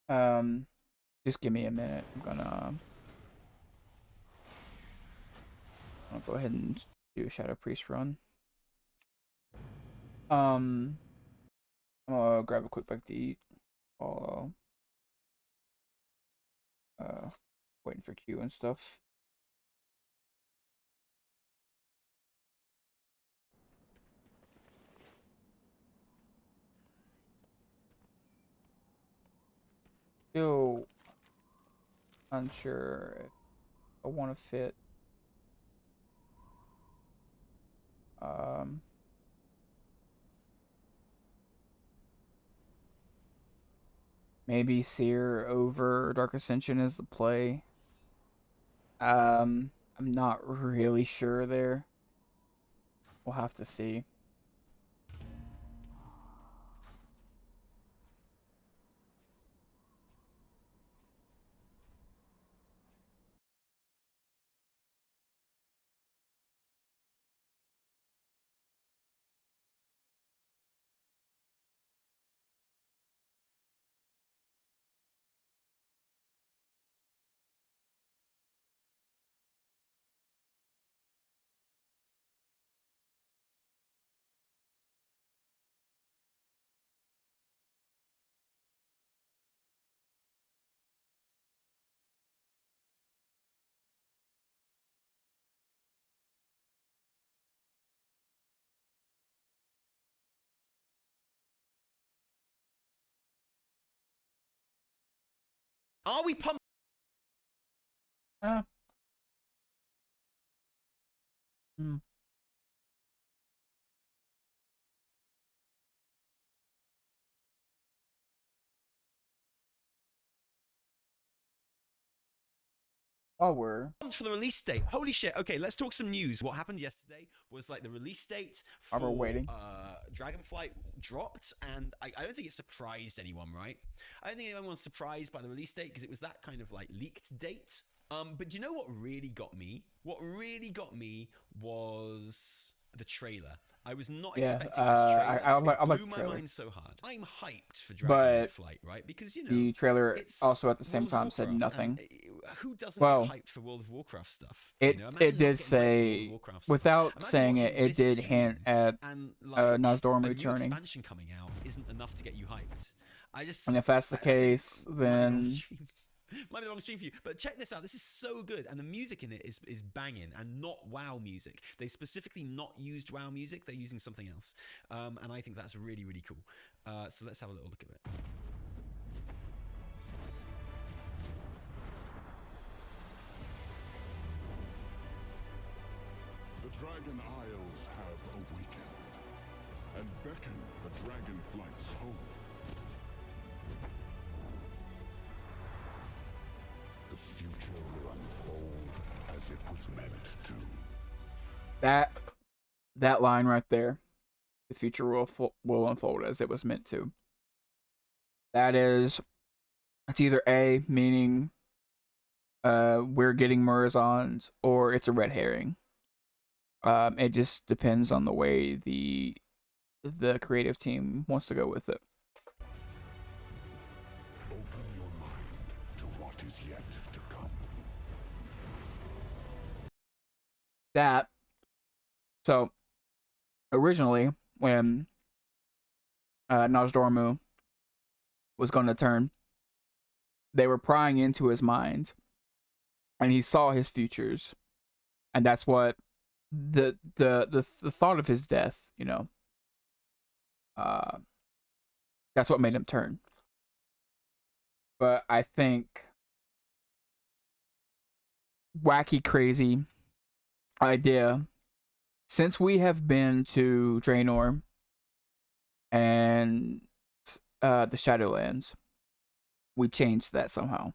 back. Just give me a minute. I'll go ahead and do a Shadow Priest run. I'm gonna grab a quick bite to eat while waiting for Q and stuff. Still unsure if I want to fit maybe Seer over Dark Ascension is the play. I'm not really sure there. We'll have to see. Are we pumped? Uh, hmm. Oh, we're For the release date. Holy shit. Okay, let's talk some news. What happened yesterday was like the release date Are we for waiting? Dragonflight dropped, and I don't think it surprised anyone, right? I don't think anyone was surprised by the release date because it was that kind of like leaked date. But do you know what really got me? What really got me was the trailer. I was not expecting this trailer. I like It the blew my trailer. mind so hard. I'm hyped for But Dragonflight, right? Because you know the trailer it's also at the same World of time said Warcraft, nothing. and who doesn't Well, get hyped for World of Warcraft stuff? It You know, it imagine not did getting hyped for World of say, Warcraft stuff. without Imagine saying it, watching it this did hint stream at and like Nozdormu a new returning. expansion coming out isn't enough to get you hyped. I just And if that's the I think case, might be a long then stream. Might be a long stream for you, but check this out. This is so good, and the music in it is banging, and not WoW music. They specifically not used WoW music. They're using something else, and I think that's really, really cool. So let's have a little look at it. The Dragon Isles have awakened and beckon the Dragonflight's home. The future will unfold as it was meant to. that line right there, the future will unfold as it was meant to. That is, it's either A, meaning we're getting Murazons, or it's a red herring. It just depends on the way the creative team wants to go with it. Open your mind to what is yet to come. So originally, when Nozdormu was going to turn, they were prying into his mind, and he saw his futures, and that's what the thought of his death, you know, that's what made him turn. But I think wacky, crazy idea. Since we have been to Draenor and the Shadowlands, we changed that somehow.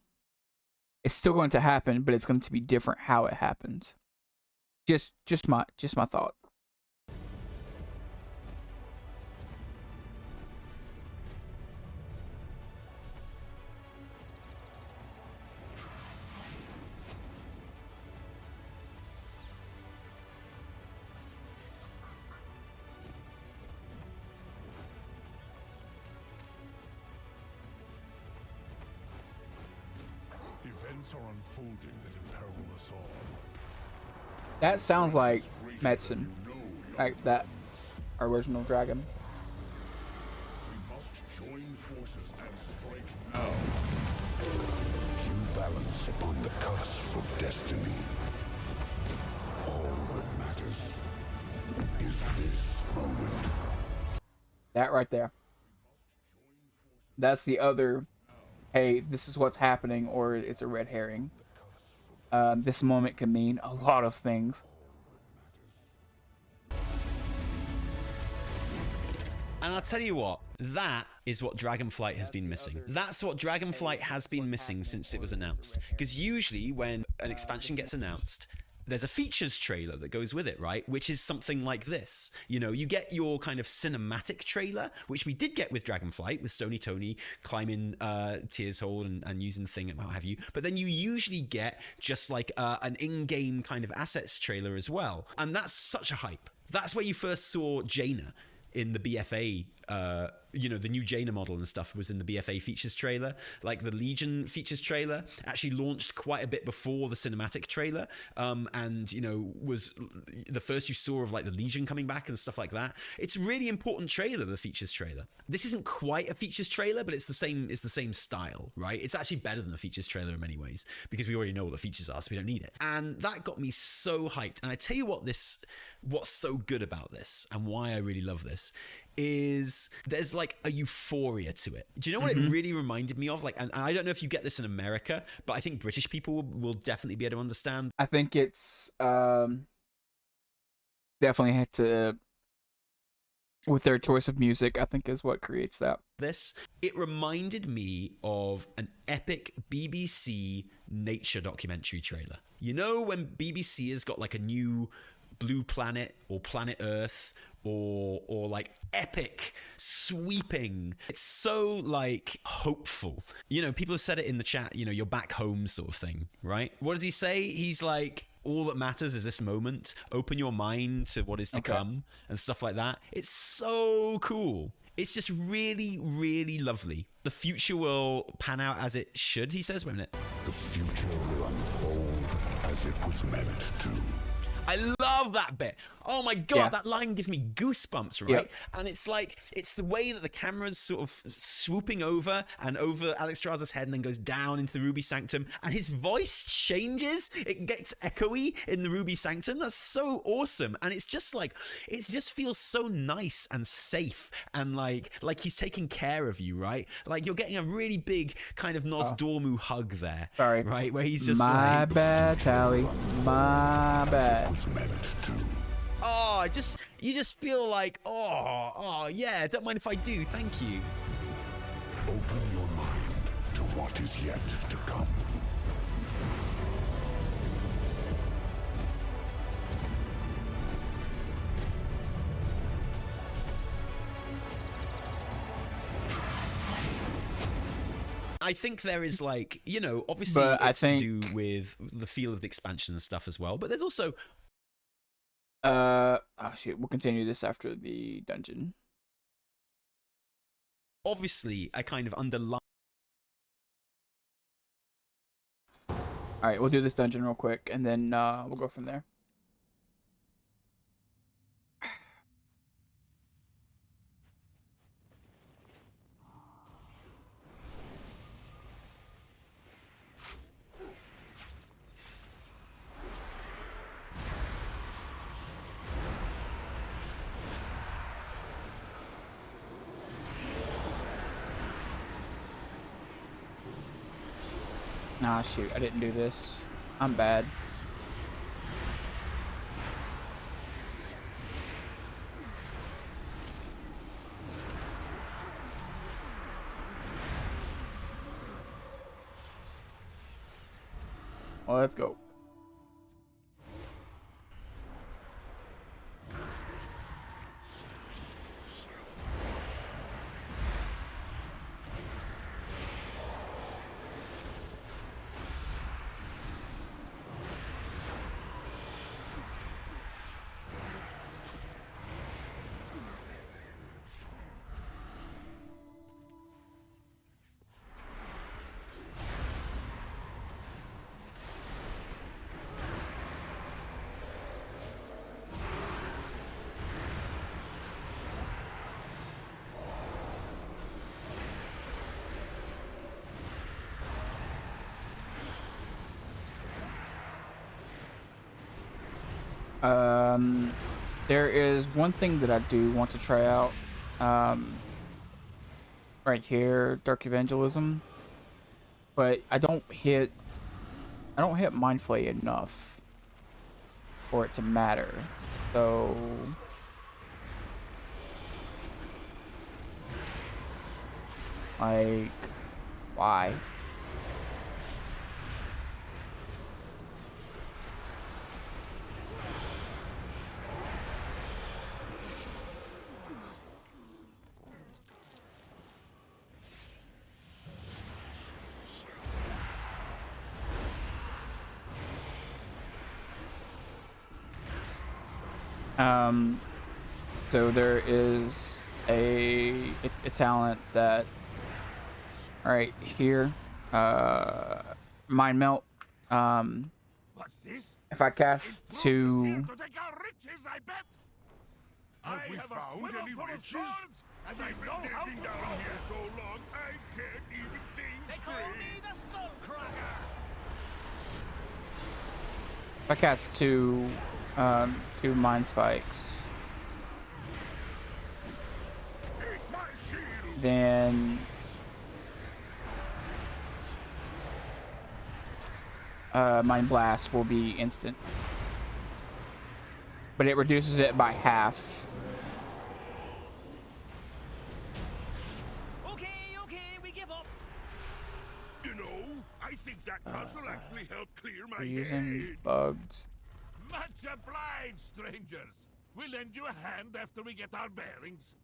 It's still going to happen, but it's going to be different how it happens. Just my thought. Events are unfolding that imperil us all. That sounds like medicine, like that original dragon. We must join forces and strike now. You balance upon the cusp of destiny. All that matters is this moment. That right there. That's the other, hey, this is what's happening, or it's a red herring. This moment can mean a lot of things. And I'll tell you what, that is what Dragonflight has been missing. That's what Dragonflight has been missing since it was announced. Because usually when an expansion gets announced, there's a features trailer that goes with it, right? Which is something like this. You know, you get your kind of cinematic trailer, which we did get with Dragonflight, with Stony Tony climbing Tears Hole and using the thing and what have you. But then you usually get just like an in-game kind of assets trailer as well. And that's such a hype. That's where you first saw Jaina in the BFA, you know, the new Jaina model and stuff was in the BFA features trailer. Like the Legion features trailer actually launched quite a bit before the cinematic trailer, and you know, was the first you saw of like the Legion coming back and stuff like that. It's a really important trailer, the features trailer. This isn't quite a features trailer, but it's the same style, right? It's actually better than the features trailer in many ways because we already know what the features are, so we don't need it. And that got me so hyped. And I tell you what, what's so good about this and why I really love this is there's like a euphoria to it. Do you know what it really reminded me of? Like, and I don't know if you get this in America, but I think British people will definitely be able to understand. I think it's definitely had to, with their choice of music, I think is what creates that. It reminded me of an epic BBC nature documentary trailer. You know, when BBC has got like a new Blue Planet or Planet Earth or like epic sweeping, it's so like hopeful. You know, people have said it in the chat, you know, you're back home sort of thing, right? What does he say? He's like, all that matters is this moment. Open your mind to what is to come and stuff like that. It's so cool. It's just really, really lovely. The future will pan out as it should, he says. Wait a minute. The future will unfold as it was meant to. I love that bit. Oh my god, that line gives me goosebumps, right? Yep. And it's like, it's the way that the camera's sort of swooping over and over Alex Straza's head and then goes down into the Ruby Sanctum, and his voice changes. It gets echoey in the Ruby Sanctum. That's so awesome. And it's just like, it just feels so nice and safe and like he's taking care of you, right? Like you're getting a really big kind of Nosdormu hug there. Sorry. Right? Where he's just my bad, Tally. My bad. Was meant to. Oh, you just feel like, oh, yeah, don't mind if I do, thank you. Open your mind to what is yet to come. I think there is like, you know, obviously it's to do with the feel of the expansion and stuff as well, but there's also oh shit, we'll continue this after the dungeon. Obviously a kind of underlying. Alright, we'll do this dungeon real quick and then we'll go from there. Nah, shoot, I didn't do this. I'm bad. Well, let's go. There is one thing that I do want to try out. Right here, Dark Evangelism. But I don't hit Mind Flay enough for it to matter. So like, why? So there is a talent that right here, Mind Melt. What's this? If I cast Here to to take our riches, I bet. Have we have a found quiver any full of riches? swords, and I We've been know how to digging down throw here them. so long, I can't even think They call straight. me the Skullcracker. if I cast two Mind Spikes, Eat my shield! then Mind Blast will be instant, but it reduces it by half. Okay, we give up. You know, I think that tussle actually helped clear my We're using head. bugged. Much obliged, strangers. We'll lend you a hand after we get our bearings.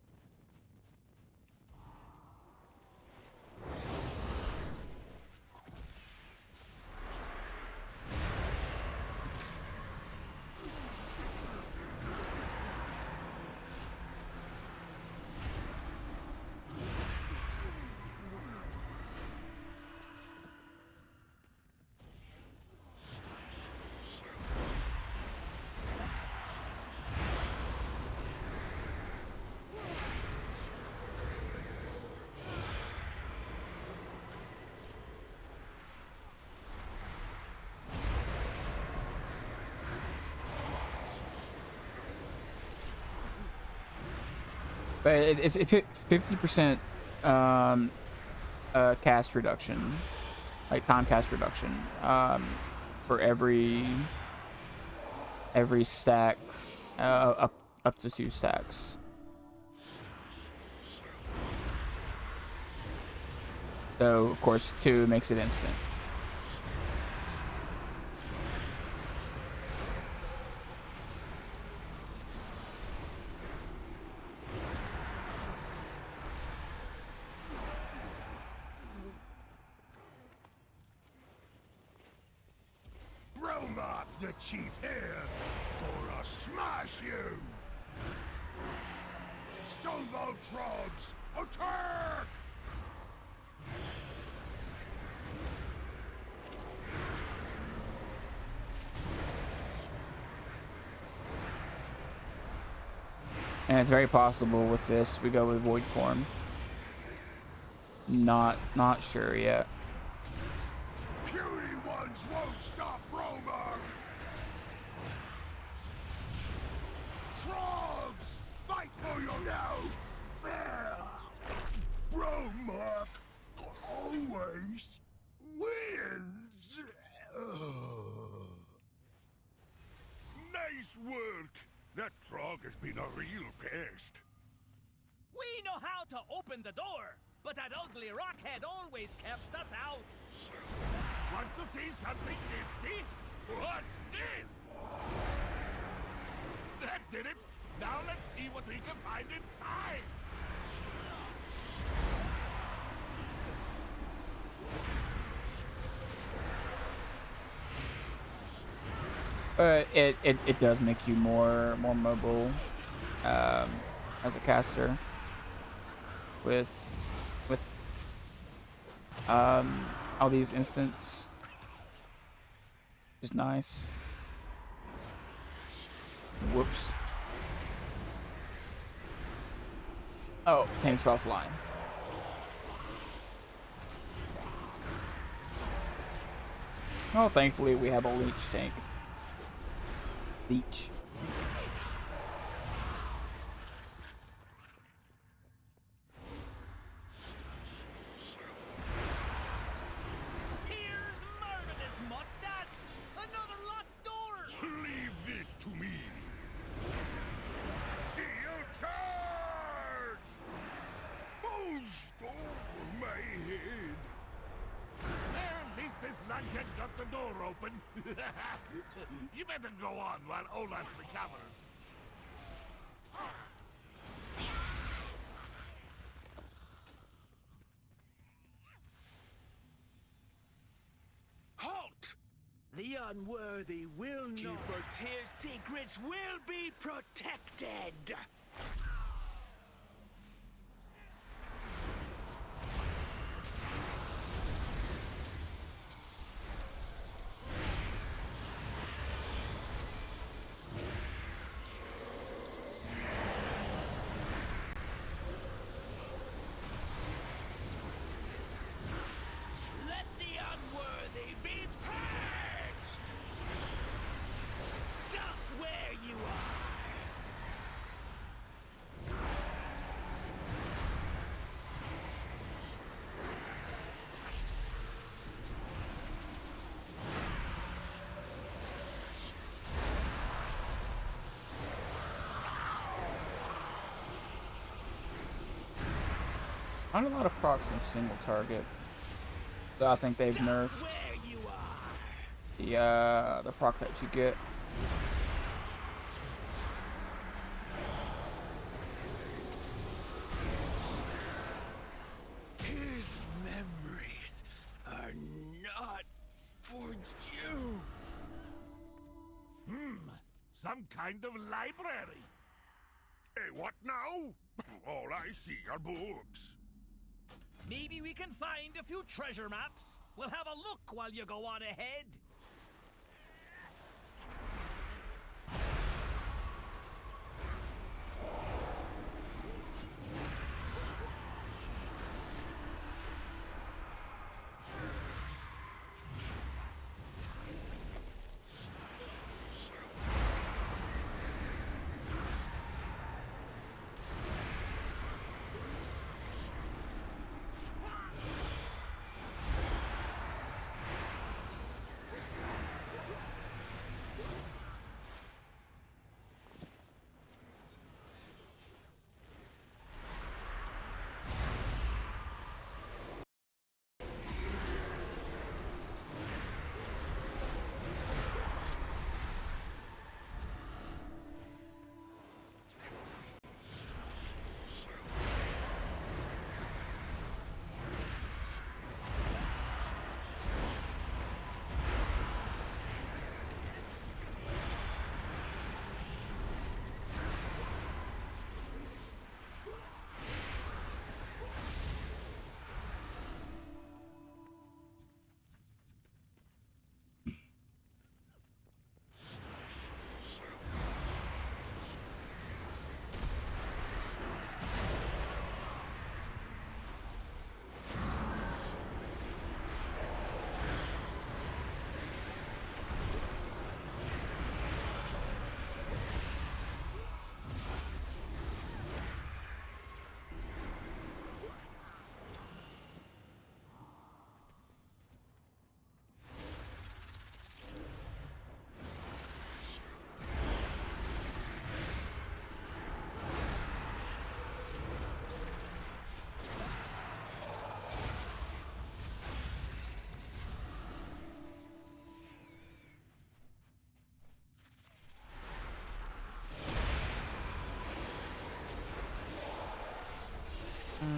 But it's 50% cast reduction, like time cast reduction, for every stack, up to 2 stacks. So of course 2 makes it instant. Roma, the chief here, gonna smash you! Stonebolt Trogs, attack! And it's very possible with this we go with Void Form. Not sure yet. Puny ones won't stop Roma! Trogs, fight for your now! There! Roma always wins! Nice work! That frog has been a real pest. We know how to open the door, but that ugly rockhead always kept us out. Want to see something nifty? What's this? That did it! Now let's see what we can find inside! But it does make you more mobile as a caster with all these instants, which is nice. Whoops. Oh, tank's offline. Oh, thankfully we have a leech tank. Leech. lunkhead got the door open. You better go on while Olaf recovers. Halt! The unworthy will not. Keeper Tyr's secrets will be protected. Let the unworthy be purged! Stop where you are! Not a lot of procs in single target. So I think they've nerfed Where you are! the proc that you get. His memories are not for you! Some kind of library. Hey, what now? All I see are books. Maybe we can find a few treasure maps. We'll have a look while you go on ahead.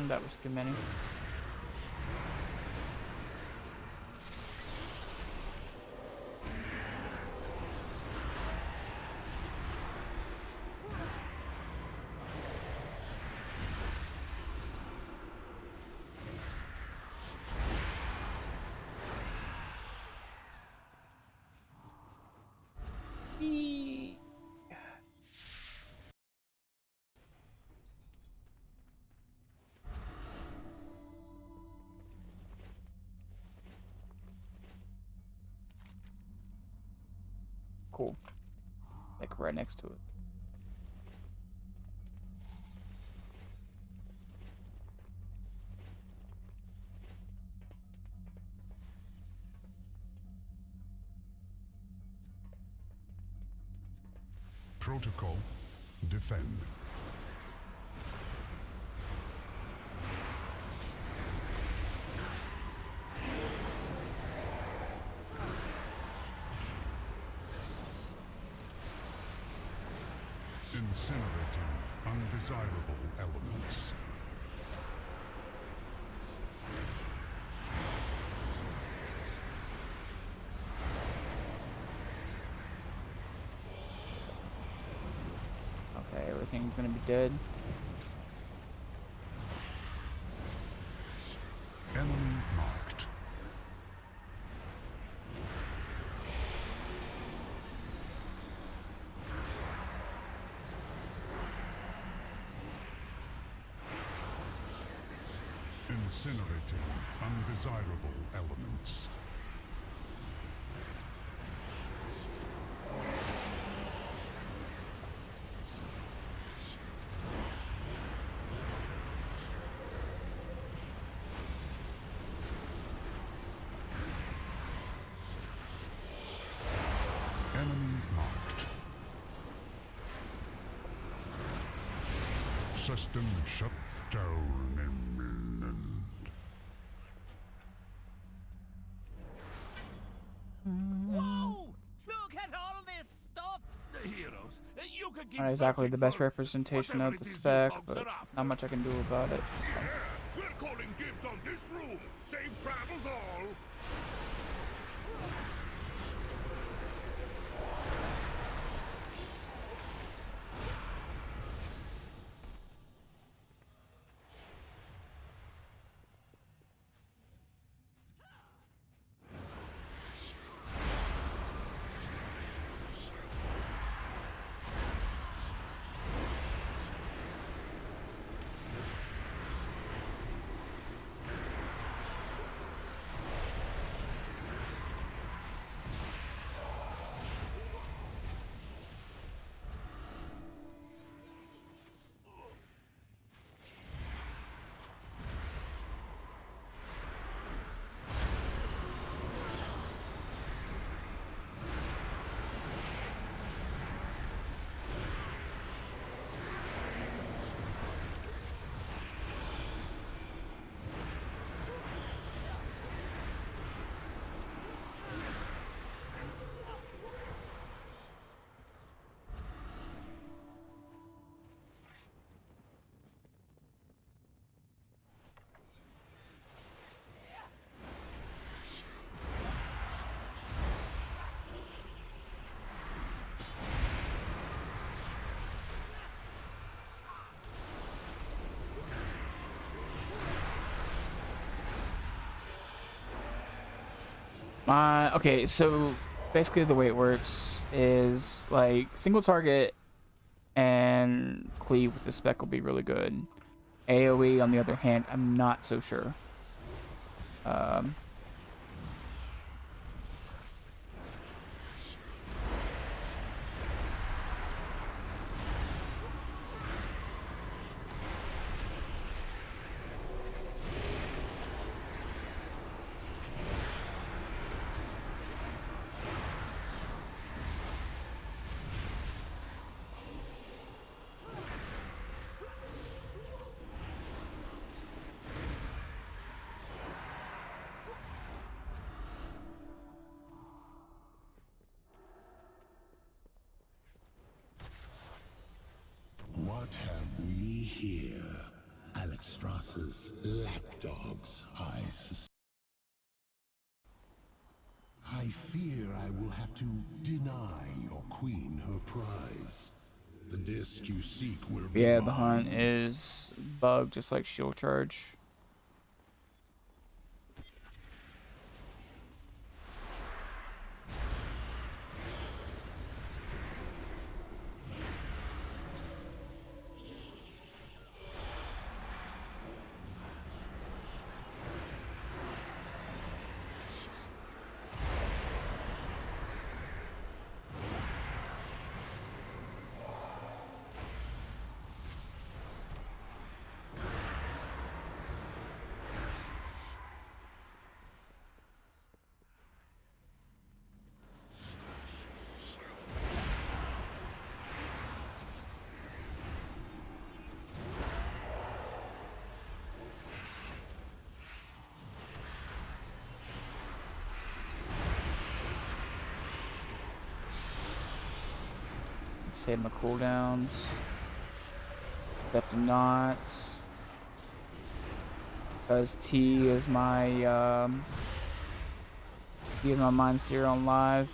That was too many. Cool. Like right next to it. Protocol, defend. Incinerating undesirable elements. Okay, everything's gonna be dead. Enemy marked. Incinerating undesirable elements. Enemy marked. System shut down imminent. Whoa! Look at all this stuff! The heroes. You could give Not exactly something the best for representation whatever of the it is you spec, folks but are after. not much I can do about it. Yeah, we're calling dibs on this room. Save travels all. Okay, so basically the way it works is like single target and cleave with the spec will be really good. AoE on the other hand, I'm not so sure. Um, What have we here? Alexstrasza's lapdogs, I suspect. I fear I will have to deny your queen her prize. The disc you seek will be yeah, the mine. hunt is bugged just like shield charge. Save my cooldowns. Step to not. Because T is my Mind Seer on live.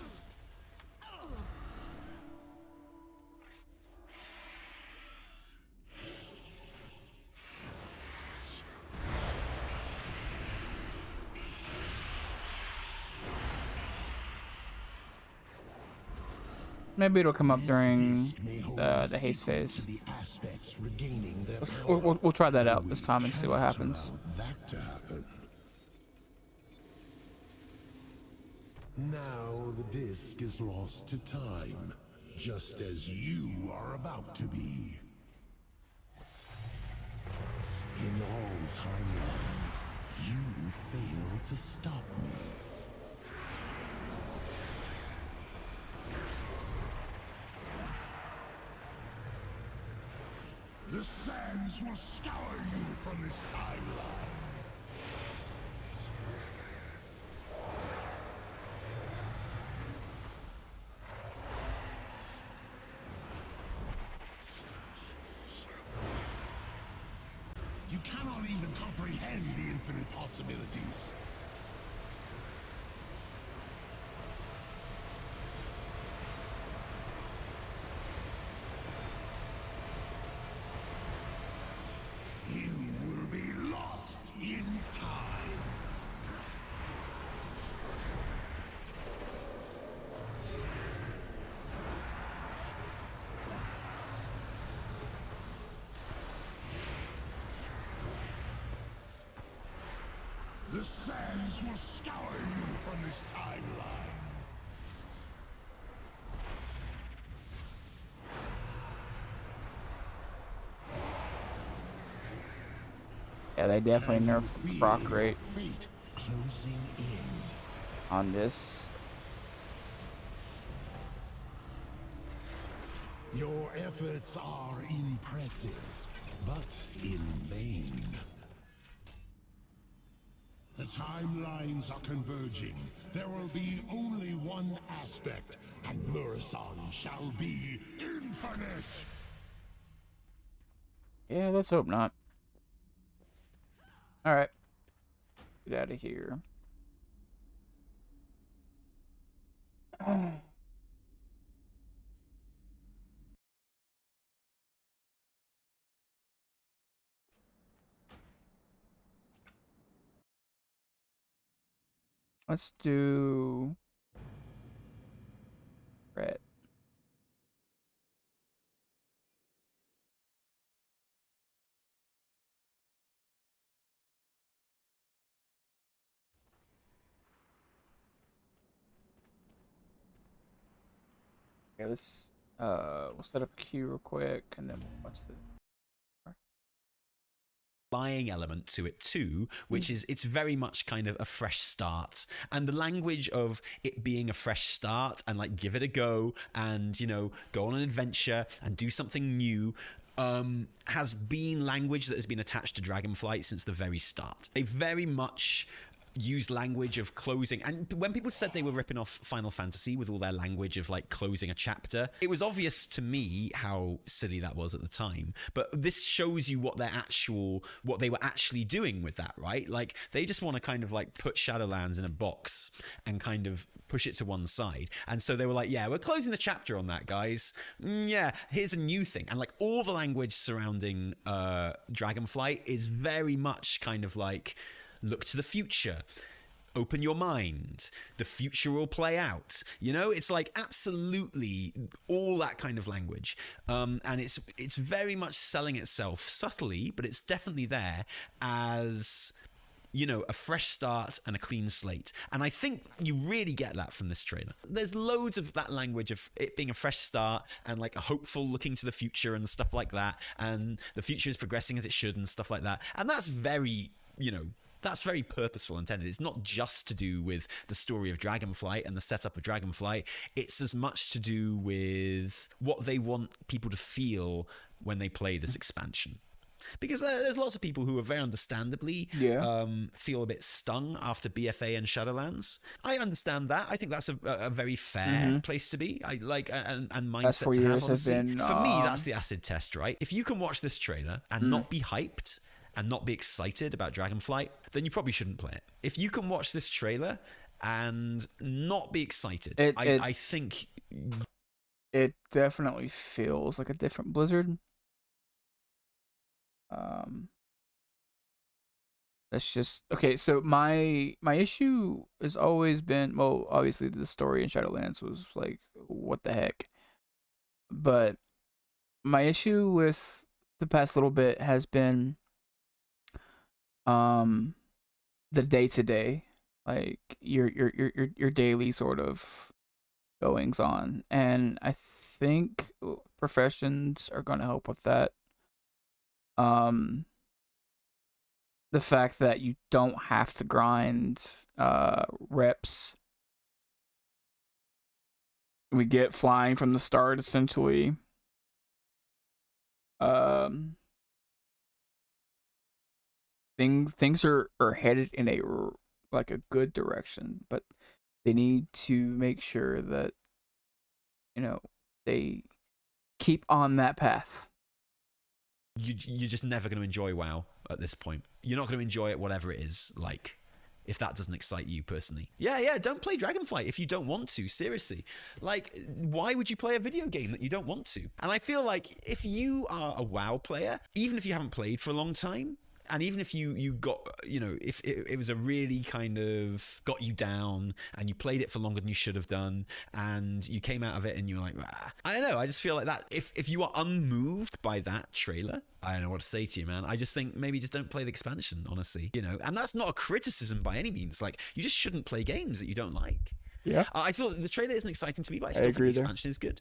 Maybe it'll come up during the haste phase. We'll try that out this time and see what happens. Now the disc is lost to time, just as you are about to be. In all timelines, you failed to stop me. The sands will scour you from this timeline. You cannot even comprehend the infinite possibilities. You will be lost in time. The sands will scour you from this timeline. Yeah, they definitely nerfed Feel proc your rate fate closing in. on this. Your efforts are impressive, but in vain. The timelines are converging. There will be only one aspect, and Murison shall be infinite! Yeah, let's hope not. Alright. Get out of here. Let's do red. Okay, let's we'll set up a queue real quick and then we'll watch the Lying element to it too, which is it's very much kind of a fresh start, and the language of it being a fresh start and like give it a go and go on an adventure and do something new has been language that has been attached to Dragonflight since the very start. They very much used language of closing, and when people said they were ripping off Final Fantasy with all their language of like closing a chapter, it was obvious to me how silly that was at the time. But this shows you what they were actually doing with that, right? Like they just want to kind of like put Shadowlands in a box and kind of push it to one side, and so they were like, yeah, we're closing the chapter on that, guys. Yeah, here's a new thing. And like all the language surrounding Dragonflight is very much kind of like, look to the future, open your mind, the future will play out. It's like absolutely all that kind of language, and it's very much selling itself subtly, but it's definitely there as a fresh start and a clean slate. And I think you really get that from this trailer. There's loads of that language of it being a fresh start and like a hopeful looking to the future and stuff like that, and the future is progressing as it should and stuff like that. And that's very that's very purposeful, intended. It's not just to do with the story of Dragonflight and the setup of Dragonflight. It's as much to do with what they want people to feel when they play this expansion. because there's lots of people who are very understandably feel a bit stung after BFA and Shadowlands. I understand that. I think that's a very fair place to be. I like and mindset to have. Honestly, for me, that's the acid test, right? If you can watch this trailer and not be hyped and not be excited about Dragonflight, then you probably shouldn't play it. If you can watch this trailer and not be excited, I think it definitely feels like a different Blizzard. That's just okay. So my issue has always been, well, obviously the story in Shadowlands was like, what the heck, but my issue with the past little bit has been the day-to-day, like your daily sort of goings on, and I think professions are going to help with that. The fact that you don't have to grind reps. We get flying from the start, essentially. Things are headed in a good direction, but they need to make sure that they keep on that path. You're just never going to enjoy WoW at this point. You're not going to enjoy it, whatever it is, like, if that doesn't excite you personally. Yeah, don't play Dragonflight if you don't want to, seriously. Like, why would you play a video game that you don't want to? And I feel like if you are a WoW player, even if you haven't played for a long time, and even if you got, if it was a really kind of got you down and you played it for longer than you should have done and you came out of it and you were like, I don't know, I just feel like that. If you are unmoved by that trailer, I don't know what to say to you, man. I just think maybe just don't play the expansion, honestly. And that's not a criticism by any means. Like, you just shouldn't play games that you don't like. Yeah. I thought the trailer isn't exciting to me, but I still think the expansion is good.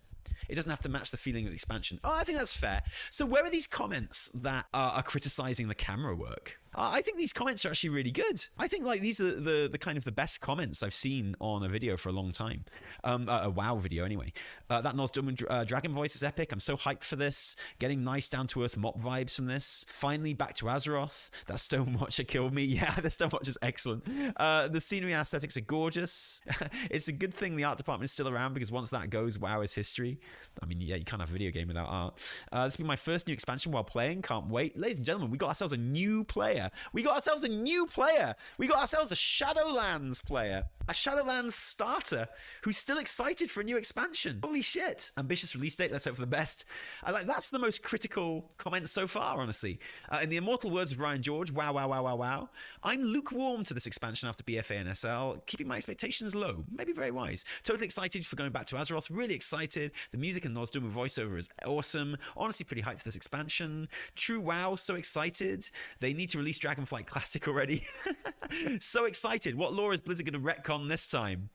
It doesn't have to match the feeling of the expansion. I think that's fair. So where are these comments that are criticizing the camera work? I think these comments are actually really good. I think like these are the kind of the best comments I've seen on a video for a long time. A WoW video anyway. That Nozdormu dragon voice is epic. I'm so hyped for this. Getting nice down-to-earth mop vibes from this. Finally back to Azeroth. That Stonewatcher killed me. Yeah, the Stonewatcher's excellent. The scenery and aesthetics are gorgeous. It's a good thing the art department is still around, because once that goes, WoW is history. I mean, yeah, you can't have a video game without art. This will be my first new expansion while playing. Can't wait. Ladies and gentlemen, we got ourselves a new player. We got ourselves a Shadowlands player. A Shadowlands starter who's still excited for a new expansion. Holy shit. Ambitious release date. Let's hope for the best. That's the most critical comment so far, honestly. In the immortal words of Ryan George, wow. I'm lukewarm to this expansion after BFA and SL, keeping my expectations low. Maybe very wise. Totally excited for going back to Azeroth. Really excited. The music and Nozdormu voiceover is awesome. Honestly, pretty hyped for this expansion. True WoW, so excited. They need to release Dragonflight Classic already. So excited. What lore is Blizzard going to retcon this time?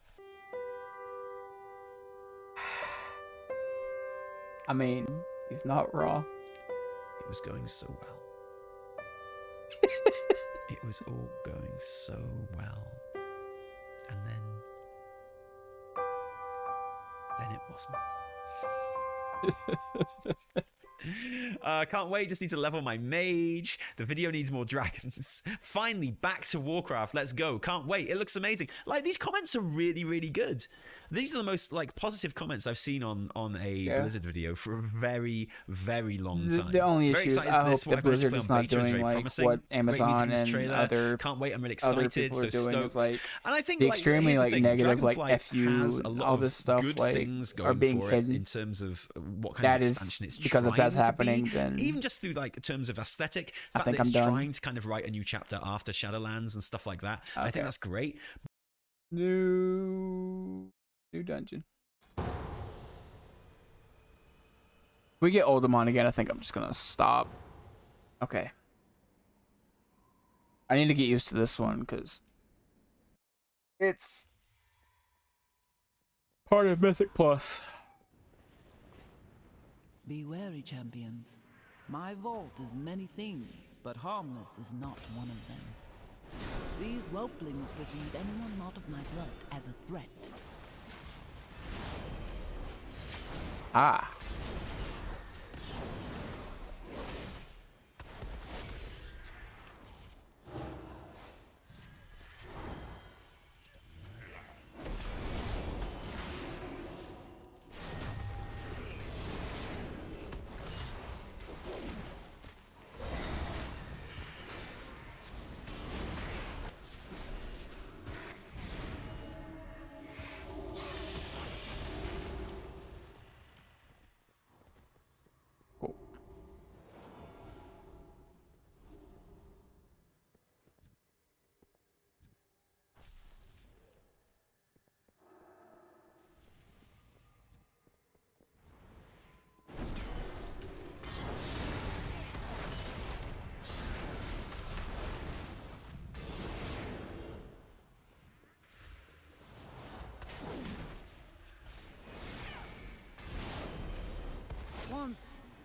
I mean, he's not raw. It was going so well. It was all going so well. And then it wasn't. Can't wait, just need to level my mage. The video needs more dragons. Finally, back to Warcraft. Let's go. Can't wait. It looks amazing. Like, these comments are really, really good. These are the most positive comments I've seen on a Blizzard video for a very, very long time. The only very issue is I hope that Blizzard is not doing what Amazon and other can't wait. I'm really excited. So stoked. Like, and I think the extremely negative, Dragonflight has a lot all this stuff, good things going are being for hidden. It in terms of what kind of expansion it's because trying if that's to happening, be. then Even just through in terms of aesthetic, I think that it's I'm done. trying to kind of write a new chapter after Shadowlands and stuff like that. Okay. I think that's great. New dungeon. We get Oldemon again. I think I'm just gonna stop. Okay. I need to get used to this one because it's part of Mythic Plus. Be wary, champions. My vault is many things, but harmless is not one of them. These whelplings perceive anyone not of my blood as a threat. Ah.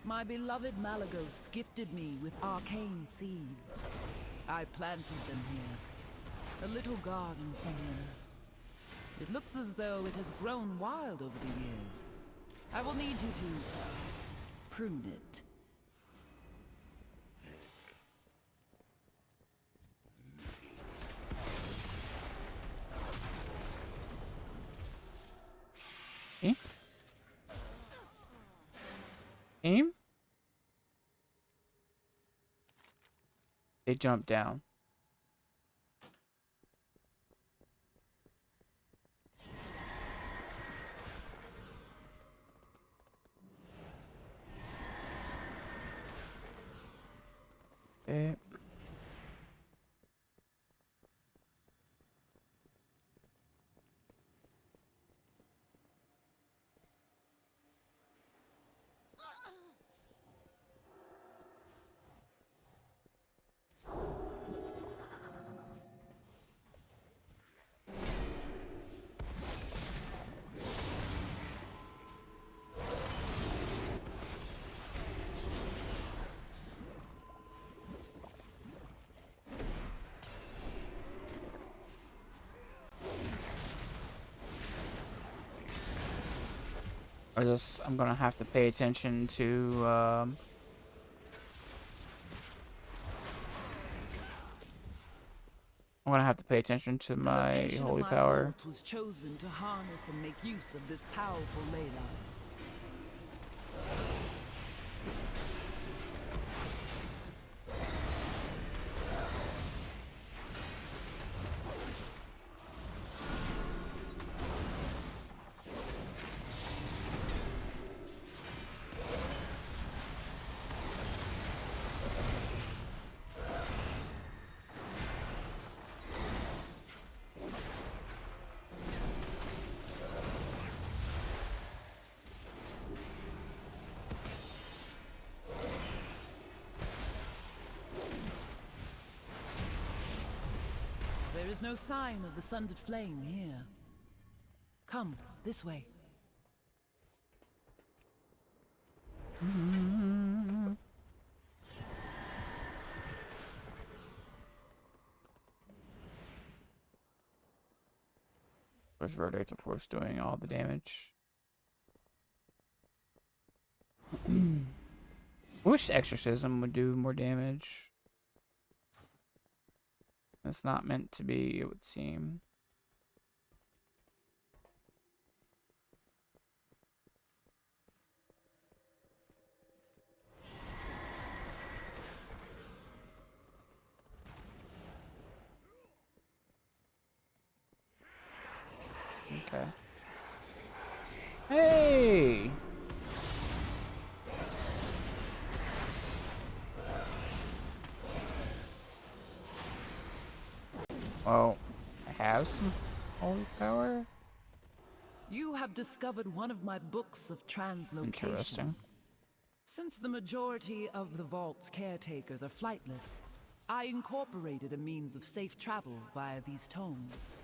My beloved Malagos gifted me with arcane seeds. I planted them here. A little garden for him. It looks as though it has grown wild over the years. I will need you to prune it. Aim? They jump down. Okay. I'm gonna have to pay attention to I'm gonna have to pay attention to my Location of holy my power. vault was chosen to harness and make use of this powerful ley line. There is no sign of the sundered flame here. Come, this way. Where's Verdict, of course, doing all the damage. Wish Exorcism would do more damage. It's not meant to be, it would seem. Okay. Hey! Well, I have some holy power. You have discovered one of my books of translocation. Interesting. Since the majority of the vault's caretakers are flightless, I incorporated a means of safe travel via these tomes.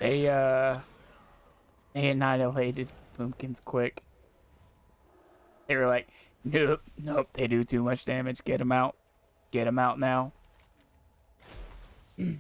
they annihilated Pumpkins quick. They were like, nope, nope, they do too much damage. Get them out. Get them out now. We...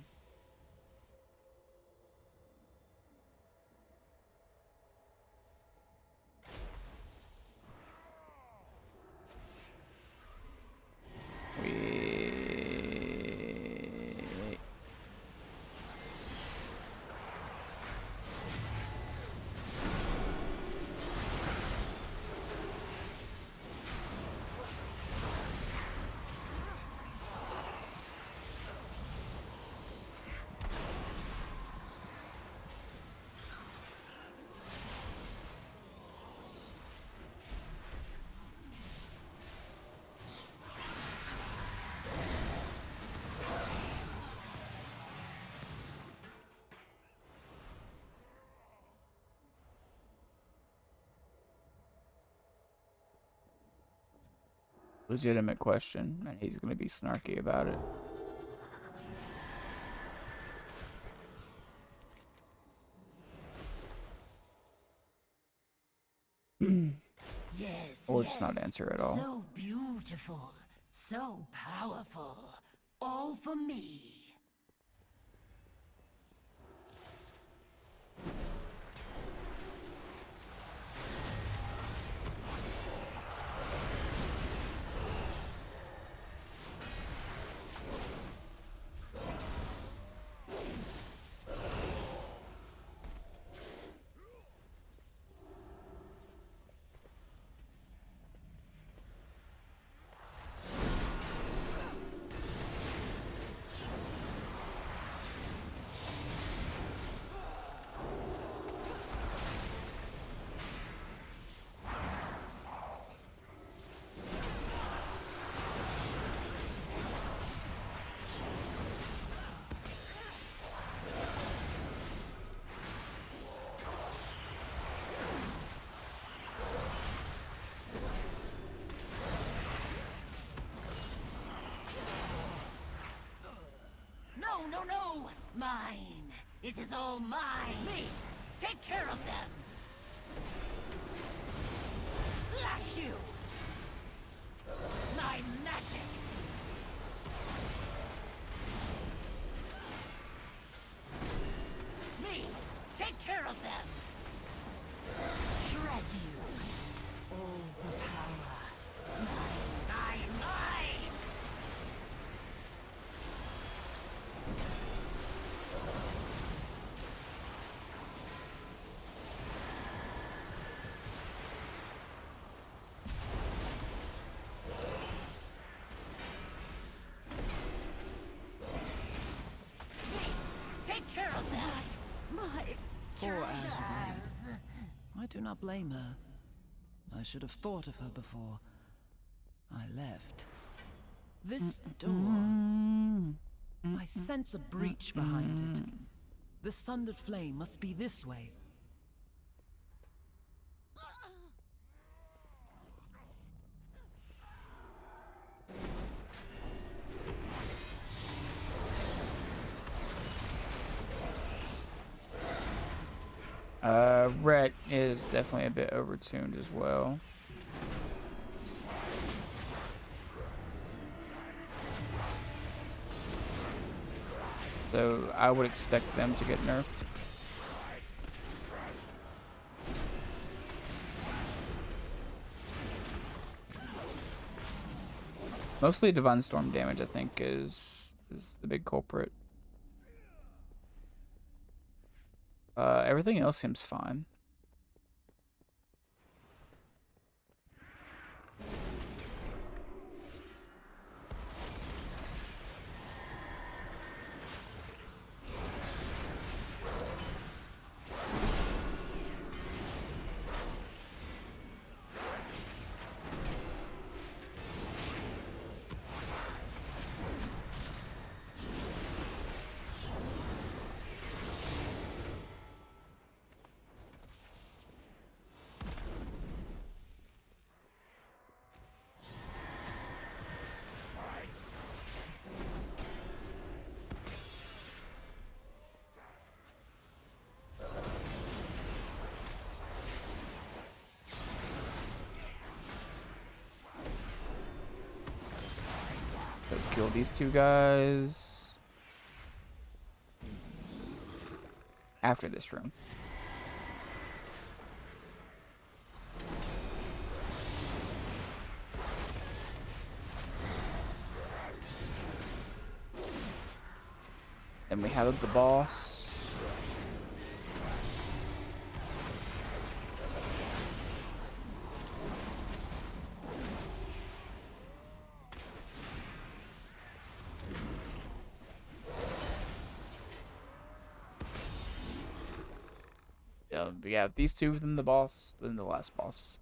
Legitimate question, and he's gonna be snarky about it. Yes, Or just not answer at all. So beautiful, so powerful, all for me. No, no, no! Mine! It is all mine! Me! Take care of them! Slash you! My magic! Me! Take care of them! Shred you! All the power! Mine, mine, mine! Take care of that! My Poor treasures! I do not blame her. I should have thought of her before I left. This door... I sense a breach behind it. The sundered flame must be this way. Rhett is definitely a bit overtuned as well. So I would expect them to get nerfed. Mostly Divine Storm damage, I think, is the big culprit. Everything else seems fine. So kill these two guys after this room. Then we have the boss. We have these two, then the boss, then the last boss.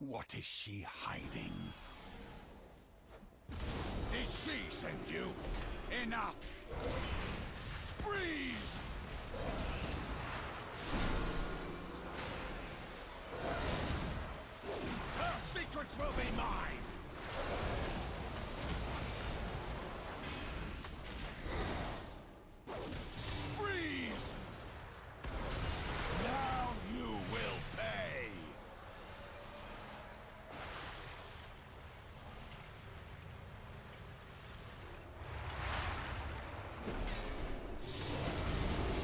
What is she hiding? Did she send you? Enough! Freeze! Her secrets will be mine! Freeze! Now you will pay!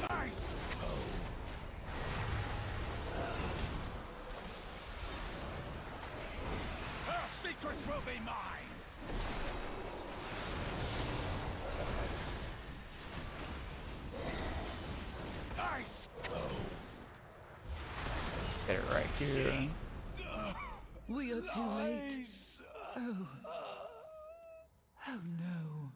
Ice cold! Her secrets will be mine! Ice cold! Get it right here. We are too late. Oh. Oh no.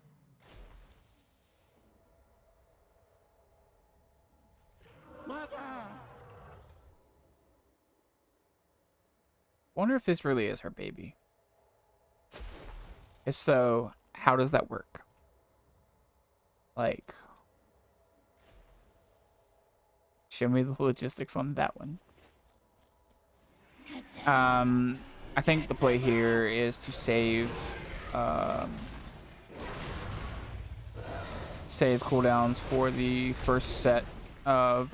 Wonder if this really is her baby. If so, how does that work? Like, show me the logistics on that one. I think the play here is to save save cooldowns for the first set of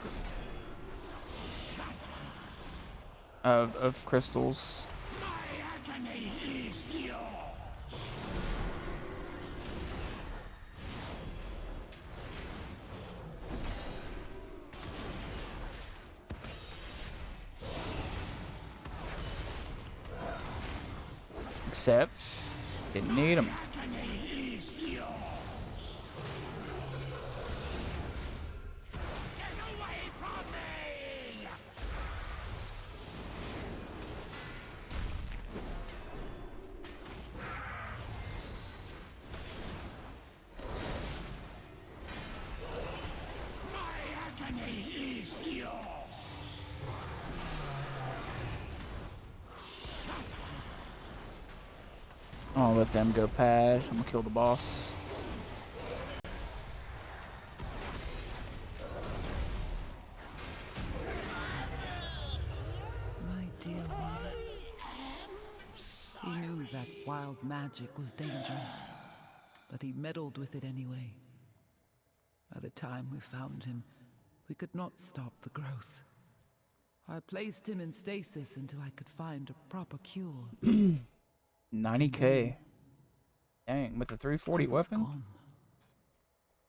crystals. Except didn't need them. I'll let them go pad. I'm gonna kill the boss. My dear one. He knew that wild magic was dangerous, but he meddled with it anyway. By the time we found him, we could not stop the growth. I placed him in stasis until I could find a proper cure. 90k. Dang, with the 340 weapon? Gone.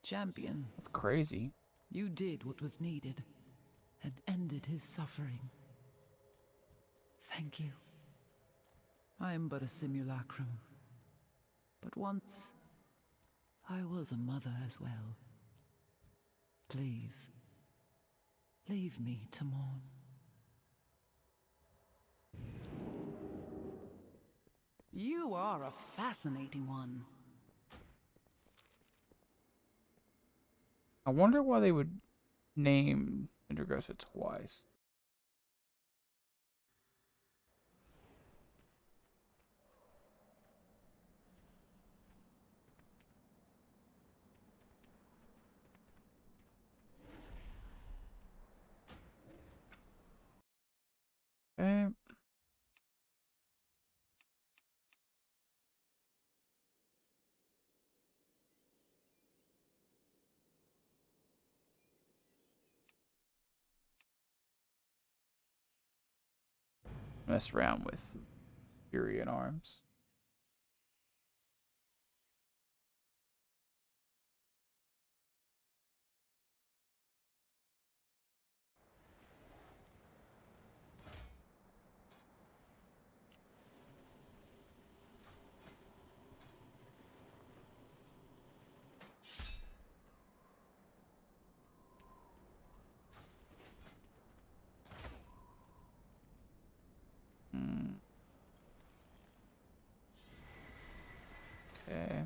Champion. That's crazy. You did what was needed and ended his suffering. Thank you. I am but a simulacrum. But once, I was a mother as well. Please, leave me to mourn. You are a fascinating one. I wonder why they would name Indragosa twice. mess around with Fury and Arms. Okay.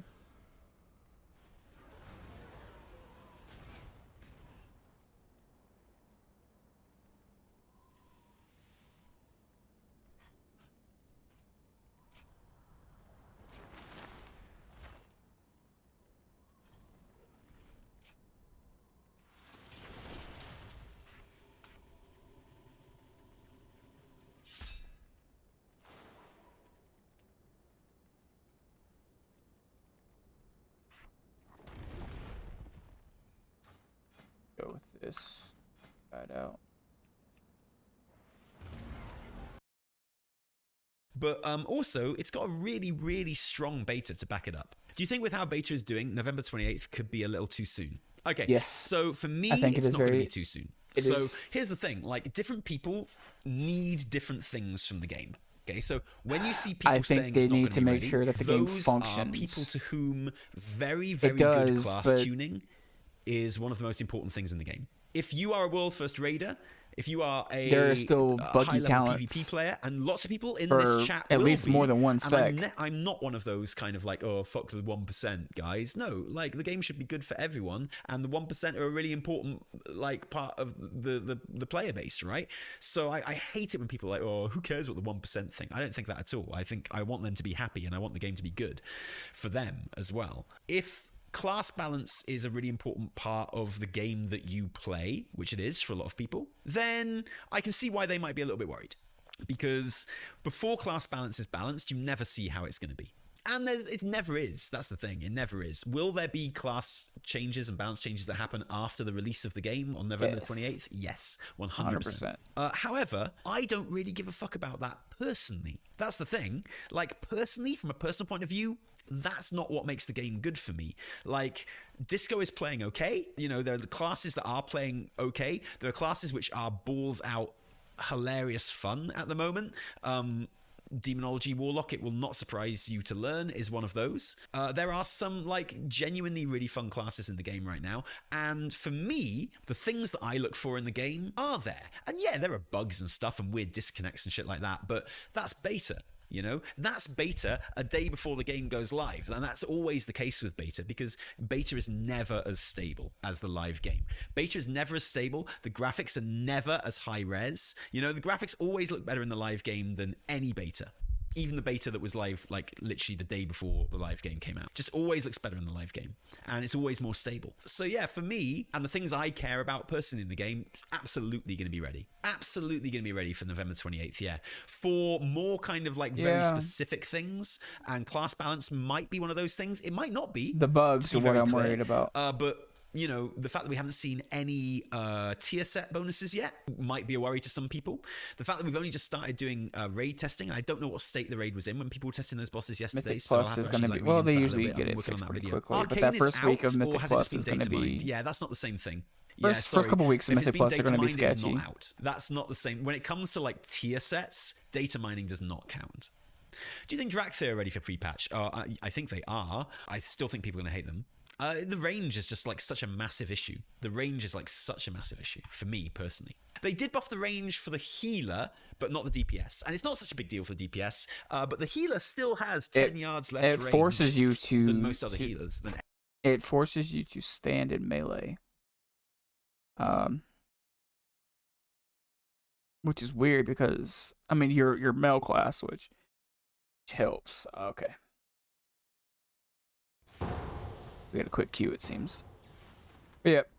Go with this. Try it out. But also, it's got a really, really strong beta to back it up. Do you think with how beta is doing, November 28th could be a little too soon? Okay. Yes. So for me, I think it's it is not going to very- be too soon. it So is- here's the thing: like, different people need different things from the game. Okay, so when you see people I think saying they it's not need gonna to be make ready, sure that the game those functions. are people to whom very, very does, good class but- tuning is one of the most important things in the game. If you are a world first raider, if you are a There are still buggy high-level talents PvP player, and lots of people in for this chat at will least be, more than one and spec. I'm not one of those kind of like, oh, fuck the 1% guys. No, like, the game should be good for everyone, and the 1% are a really important like part of the player base, right? So I hate it when people are like, oh, who cares what the 1% think? I don't think that at all. I think I want them to be happy, and I want the game to be good for them as well. If class balance is a really important part of the game that you play, which it is for a lot of people, then I can see why they might be a little bit worried. Because before class balance is balanced, you never see how it's going to be. And it never is. That's the thing. It never is. Will there be class changes and balance changes that happen after the release of the game on November Yes. 28th? Yes, 100%. 100%. However, I don't really give a fuck about that personally. That's the thing. Like, personally, from a personal point of view, that's not what makes the game good for me. Like, Disco is playing okay. You know, there are classes that are playing okay. There are classes which are balls out hilarious fun at the moment. Demonology Warlock, it will not surprise you to learn, is one of those. There are some like genuinely really fun classes in the game right now, and for me, the things that I look for in the game are there. And yeah, there are bugs and stuff and weird disconnects and shit like that, but that's beta. You know, that's beta a day before the game goes live. And that's always the case with beta, because beta is never as stable as the live game. Beta is never as stable. The graphics are never as high res. You know, the graphics always look better in the live game than any beta. Even the beta that was live, like, literally the day before the live game came out. Just always looks better in the live game. And it's always more stable. So yeah, for me, and the things I care about personally in the game, absolutely going to be ready. Absolutely going to be ready for November 28th, yeah. For more kind of, like, very specific things, and class balance might be one of those things. It might not be. The bugs to are be what very I'm clear. worried about. But you know, the fact that we haven't seen any tier set bonuses yet might be a worry to some people. The fact that we've only just started doing raid testing, I don't know what state the raid was in when people were testing those bosses yesterday. Mythic so I'll Plus have is to going to actually, be, like, well, read they into that a usually little bit. get I'm it working on fixed that pretty video. quickly, but Arcane that first week is of out, Mythic or has it Plus just been is going to data mined? be... Yeah, that's not the same thing. First couple weeks of if it's Mythic been Plus are data going to be mined, it's sketchy. not out. That's not the same. When it comes to like tier sets, data mining does not count. Do you think Drakthir are ready for pre-patch? I think they are. I still think people are going to hate them. The range is just like such a massive issue. The range is like such a massive issue for me personally. They did buff the range for the healer, but not the DPS. And it's not such a big deal for the DPS, but the healer still has 10 yards less range forces you to, than most other healers. It forces you to stand in melee. Which is weird because, I mean, you're male class, which helps. Okay. We got a quick queue, it seems. Yep.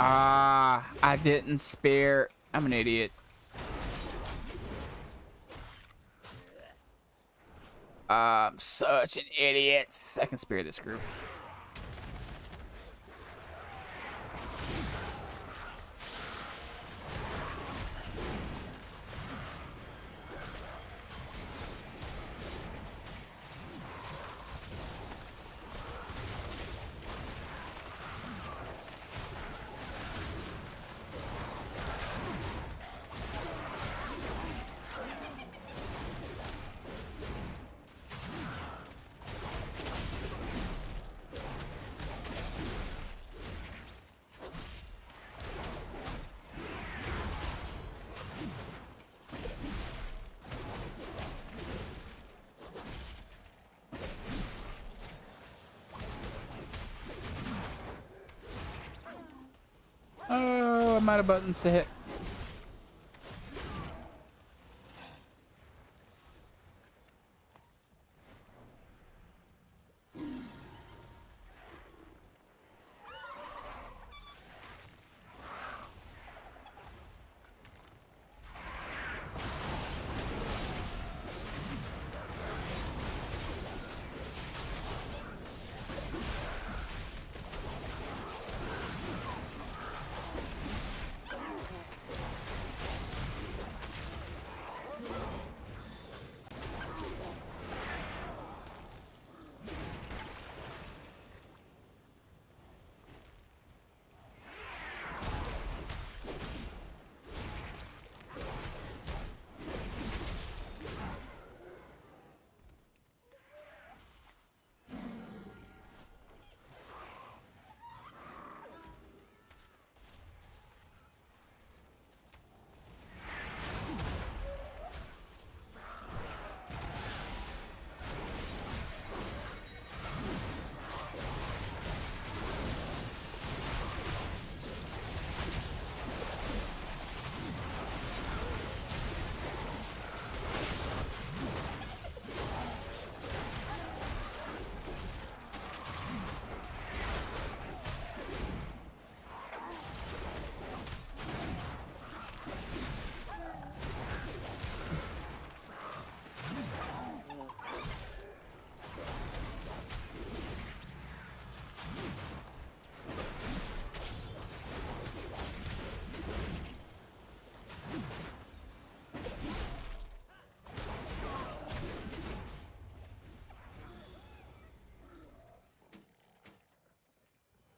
Ah, I didn't spare. I'm an idiot. I'm such an idiot. I can spare this group. Oh, I'm out of buttons to hit.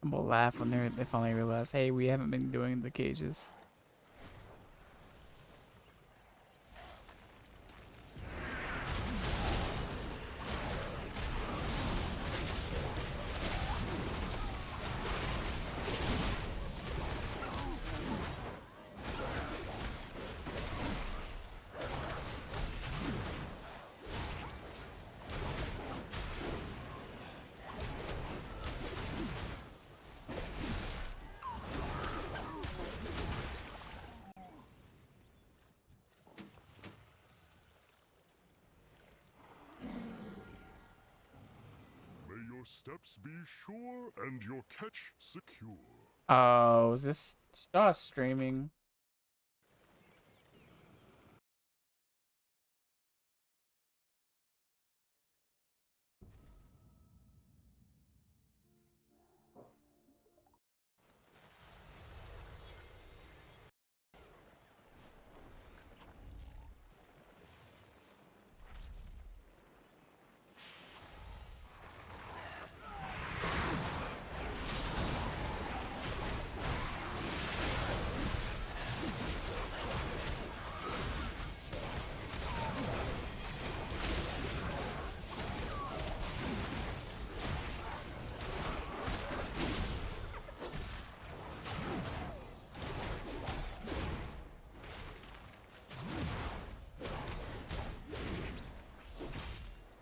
We'll laugh when they finally realize, hey, we haven't been doing the cages. Your steps be sure and your catch secure. Oh, is this streaming?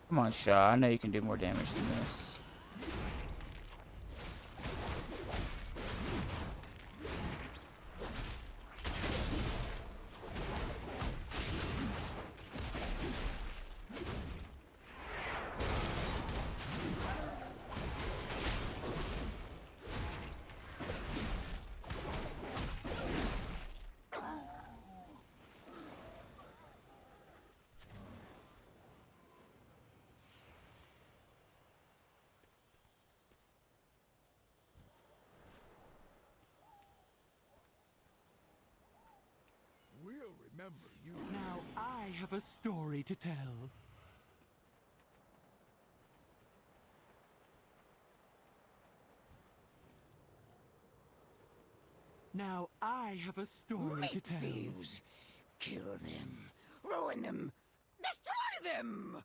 Come on, Shaw. I know you can do more damage than this. remember, you... Now I have a story to tell. Now I have a story to tell. Thieves. Kill them. Ruin them. Destroy them!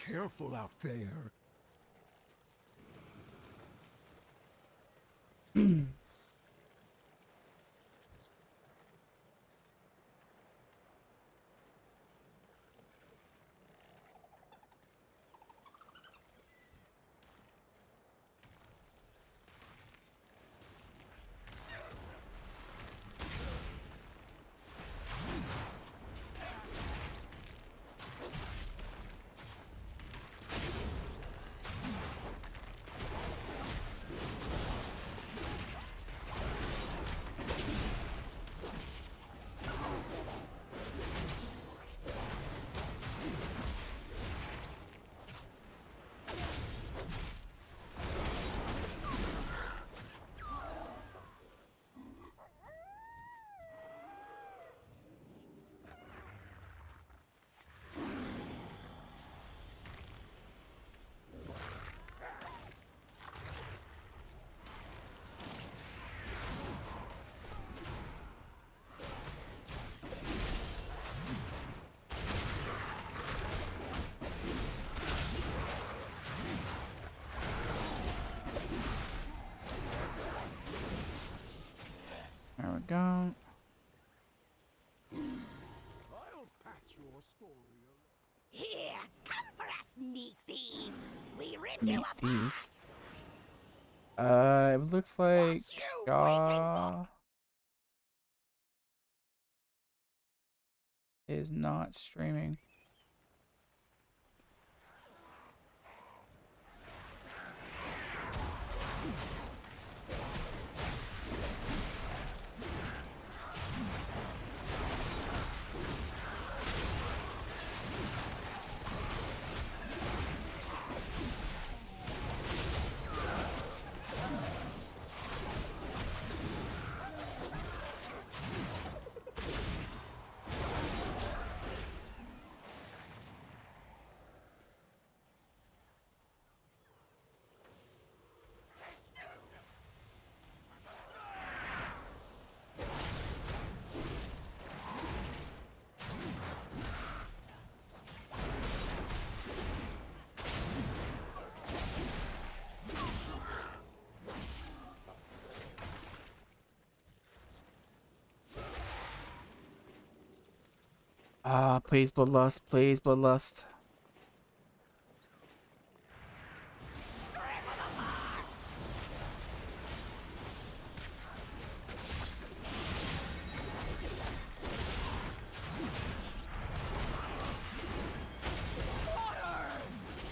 Careful out there. There we go. I'll patch your story. Here, come for us, neat thieves. We ripped Neat you apart. thieves. It looks like What you Shaw is not streaming. Ah, please bloodlust, please bloodlust.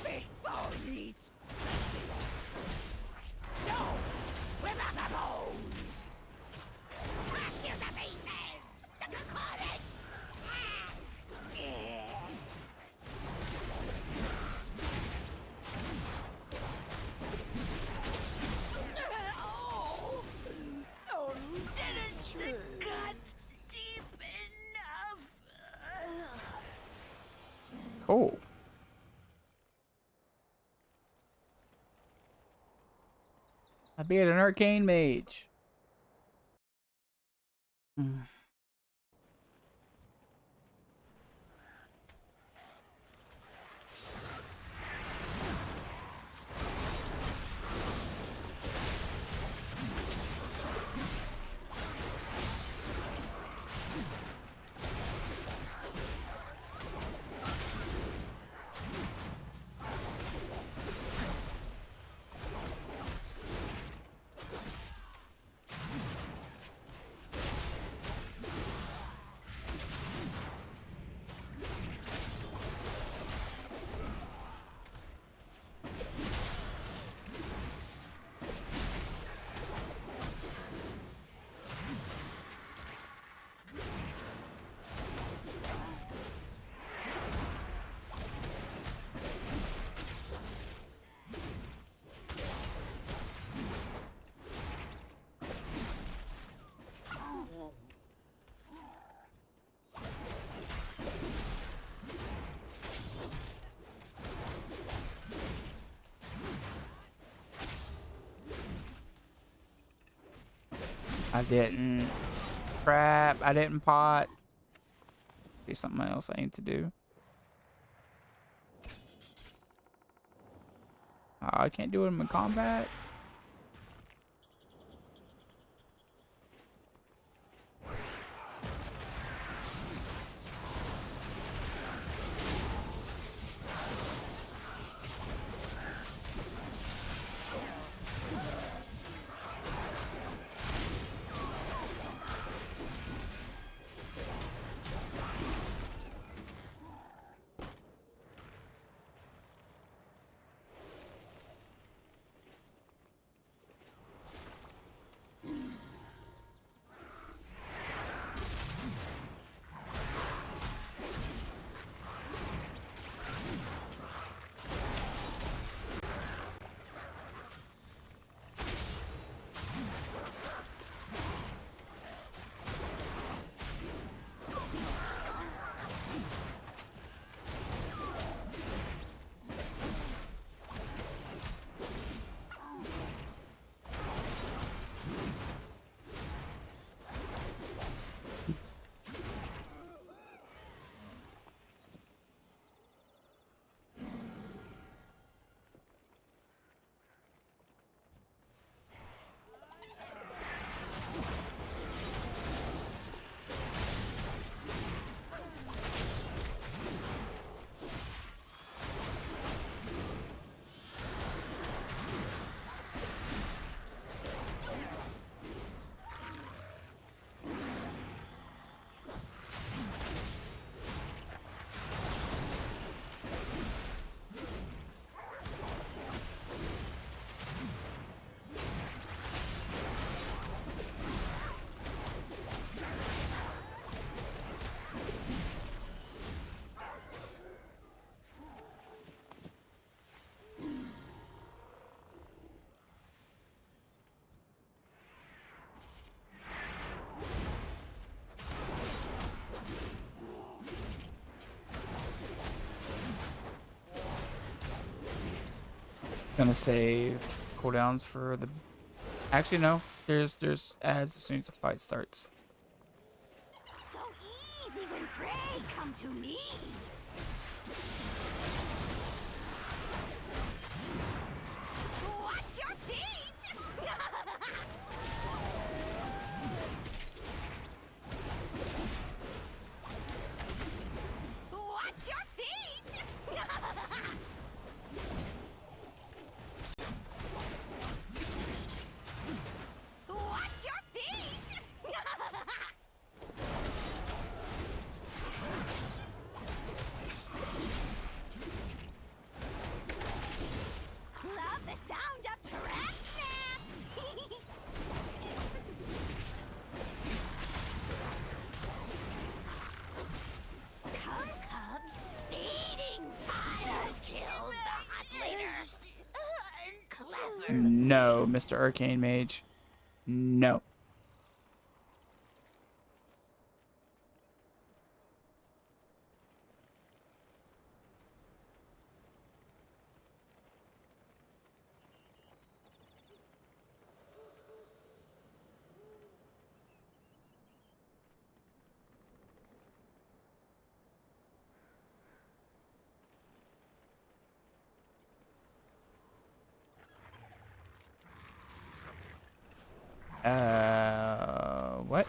It's so neat. No, without the bones. Crack you to pieces. The courage. Oh, oh, didn't the cut deep enough? Cool. I'd be an arcane mage. I didn't. Crap, I didn't pot. Do something else I need to do. I can't do it in combat. Gonna save cooldowns for the. Actually, no. There's as soon as the fight starts. So easy when prey come to me. Watch your feet. Watch your feet. Watch your feet. Love the sound of trash snaps. Come, cubs, feeding time. Kill the hot leader. Clever. No, Mr. Arcane Mage. No. What?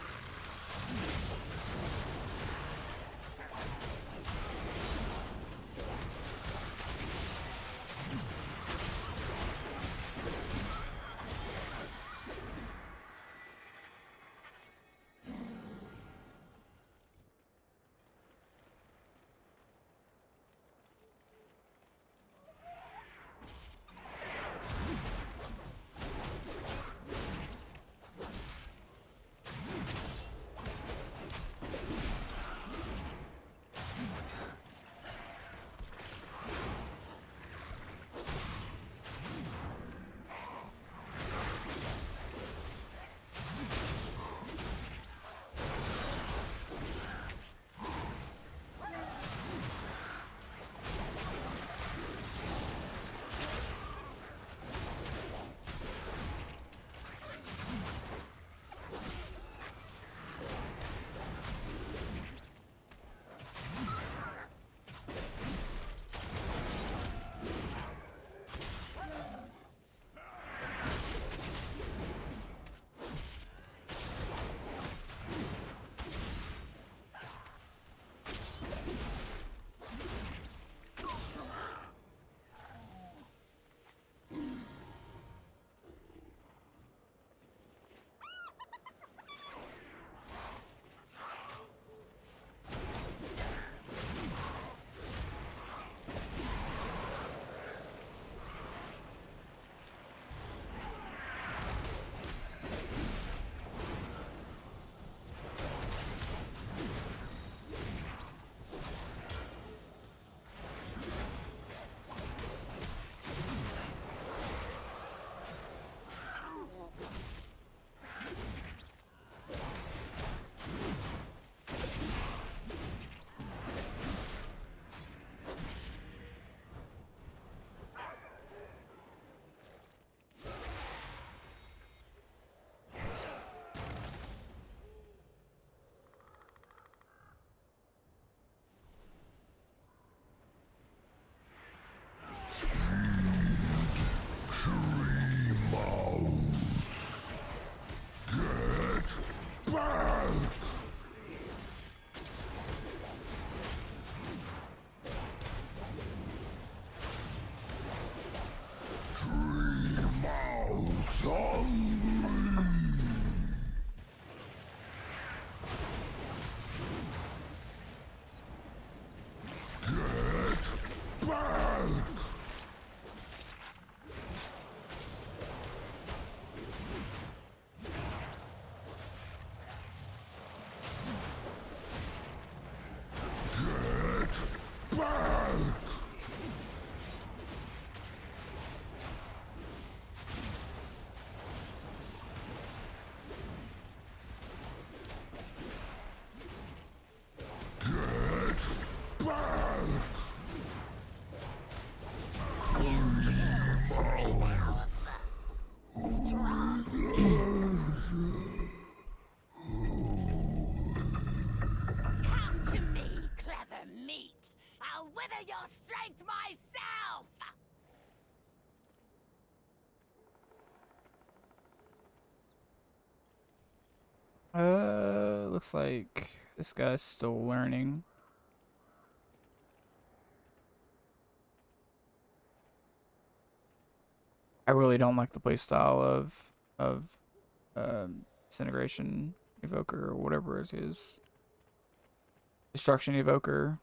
looks like this guy's still learning. I really don't like the playstyle of Disintegration Evoker or whatever it is. Destruction Evoker.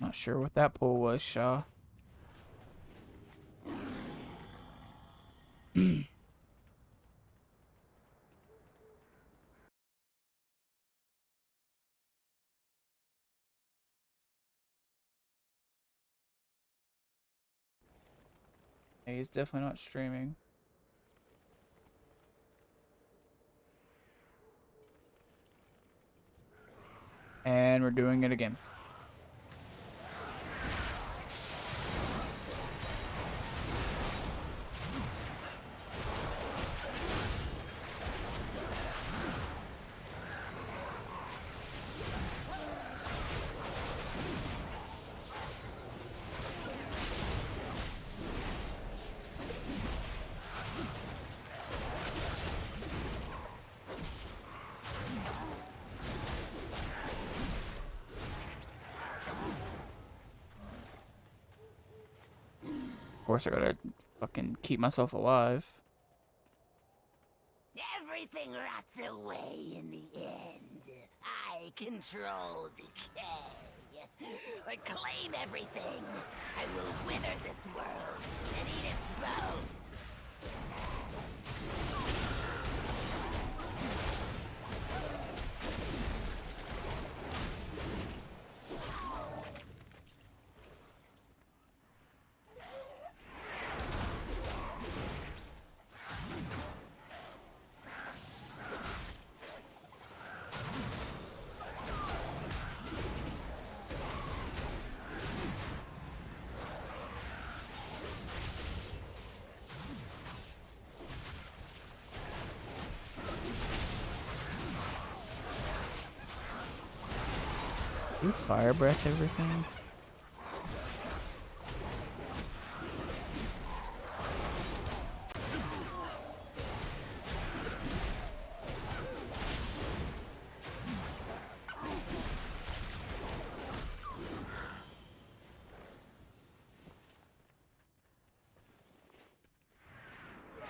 Not sure what that pull was, Shaw. He's definitely not streaming. And we're doing it again. Of course, I gotta fucking keep myself alive. Everything rots away in the end. I control decay. I claim everything. I will wither this world and eat its bones. You fire breath everything?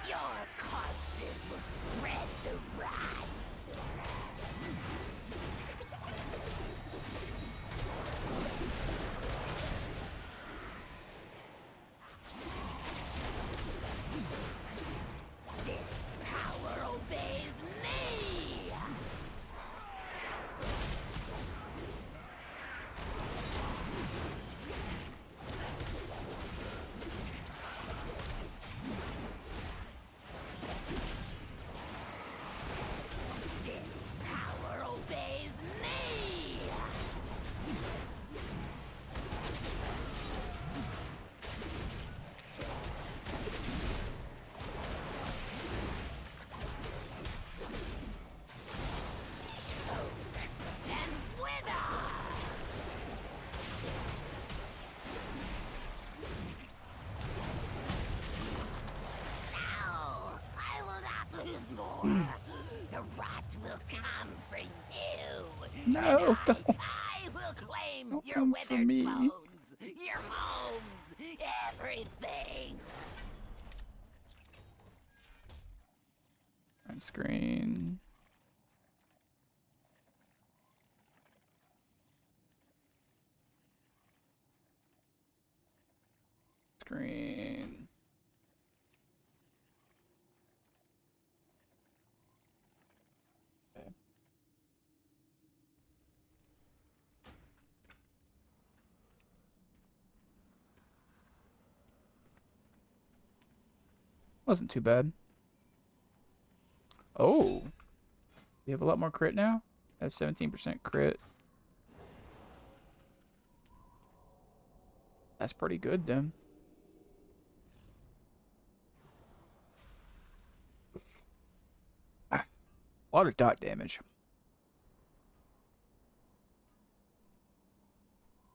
Your corpses will spread the rot. the rot will come for you. No, And don't. I will claim Don't your come for withered me. bones, your homes, everything. On screen. Screen. Okay. Wasn't too bad. Oh, we have a lot more crit now. I have 17% crit. That's pretty good then. A lot of dot damage.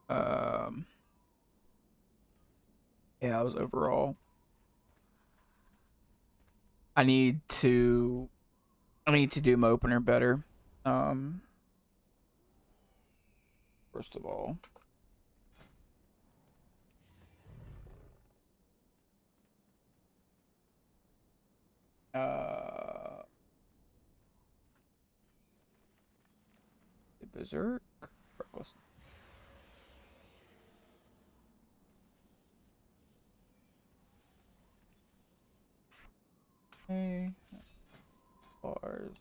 Yeah, that was overall. I need to do my opener better. First of all. Berserk. Reckless. Okay. Bars.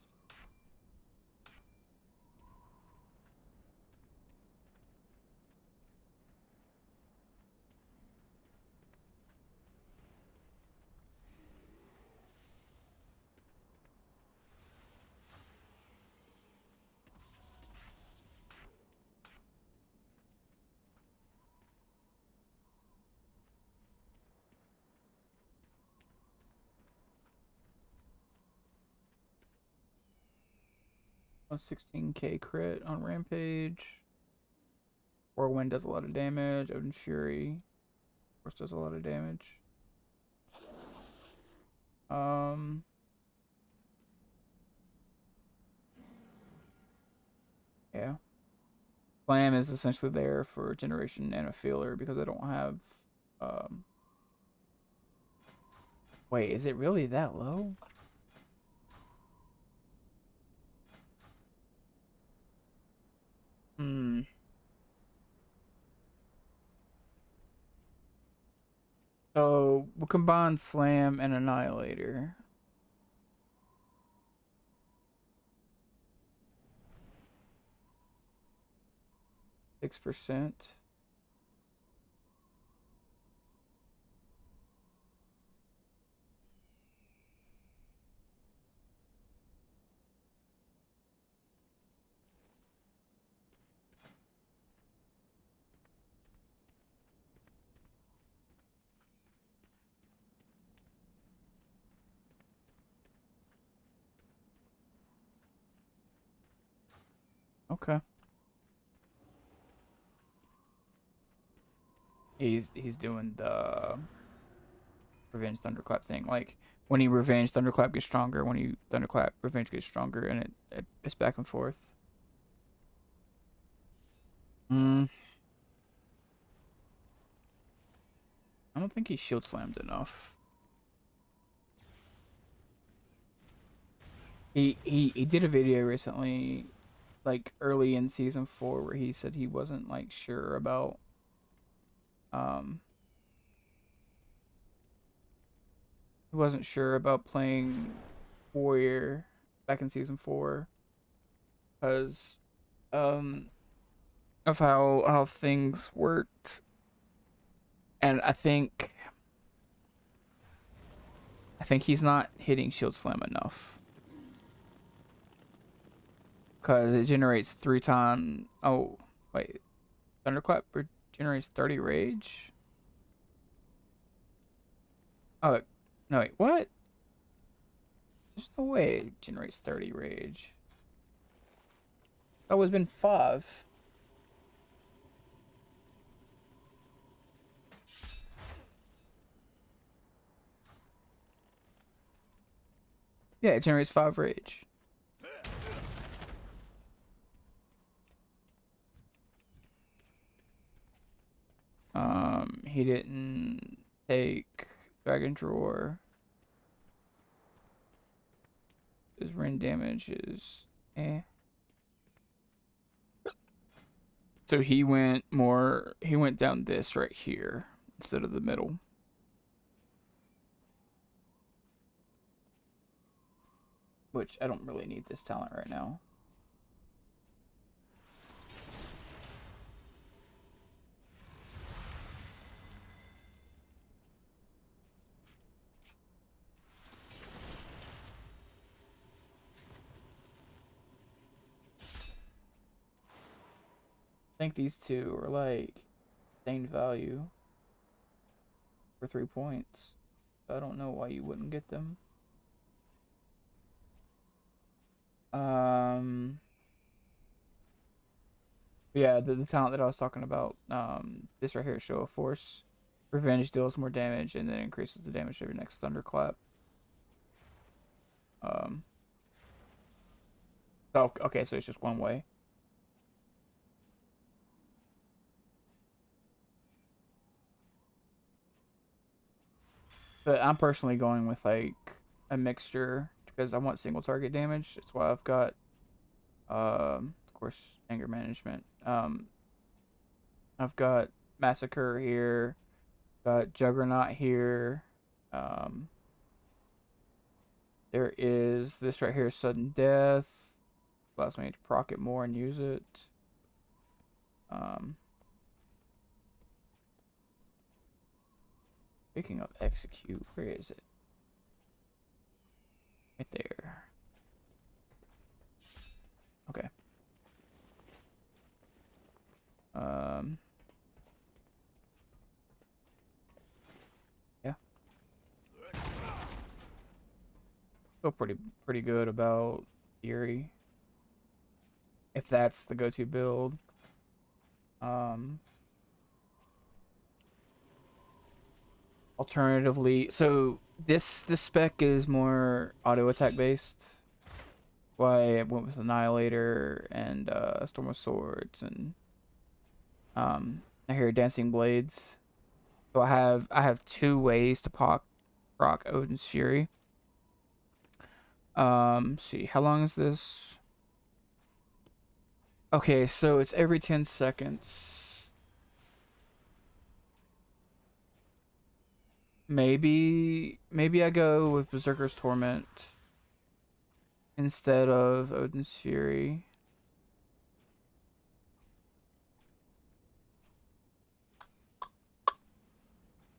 A 16k crit on Rampage. Whirlwind does a lot of damage. Odin Fury, of course, does a lot of damage. Yeah. Slam is essentially there for generation and a feeler because I don't have. Wait, is it really that low? So we'll combine Slam and Annihilator. %. Okay. He's doing the Revenge Thunderclap thing. Like when he Revenge Thunderclap gets stronger, when he Thunderclap Revenge gets stronger, and it's back and forth. I don't think he shield slammed enough. He did a video recently, like early in season 4, where he said he wasn't like sure about he wasn't sure about playing warrior back in season 4 because of how things worked, and I think he's not hitting shield slam enough because it generates 3 times. Oh wait, Thunderclap generates 30 rage. Oh no, wait, what? There's no way it generates 30 rage. Oh, it's been 5. Yeah, it generates 5 rage. He didn't take Dragon Drawer. His rain damage is eh. So he went down this right here instead of the middle. Which I don't really need this talent right now. I think these two are like same value for 3 points. I don't know why you wouldn't get them. Yeah, the talent that I was talking about, this right here, Show of Force. Revenge deals more damage and then increases the damage of your next thunderclap. Oh, okay, so it's just one way. But I'm personally going with like a mixture because I want single target damage. That's why I've got, of course, anger management. I've got Massacre here, got Juggernaut here. There is this right here, Sudden Death. Allows me to proc it more and use it. Picking up Execute, where is it? Right there. Okay. Yeah. Feel pretty good about Fury. If that's the go-to build. Alternatively, so this spec is more auto attack based. Why I went with Annihilator and Storm of Swords and I hear Dancing Blades. So I have 2 ways to proc Odin's Fury. See, how long is this? Okay, so it's every 10 seconds. Maybe I go with Berserker's Torment instead of Odin's Fury.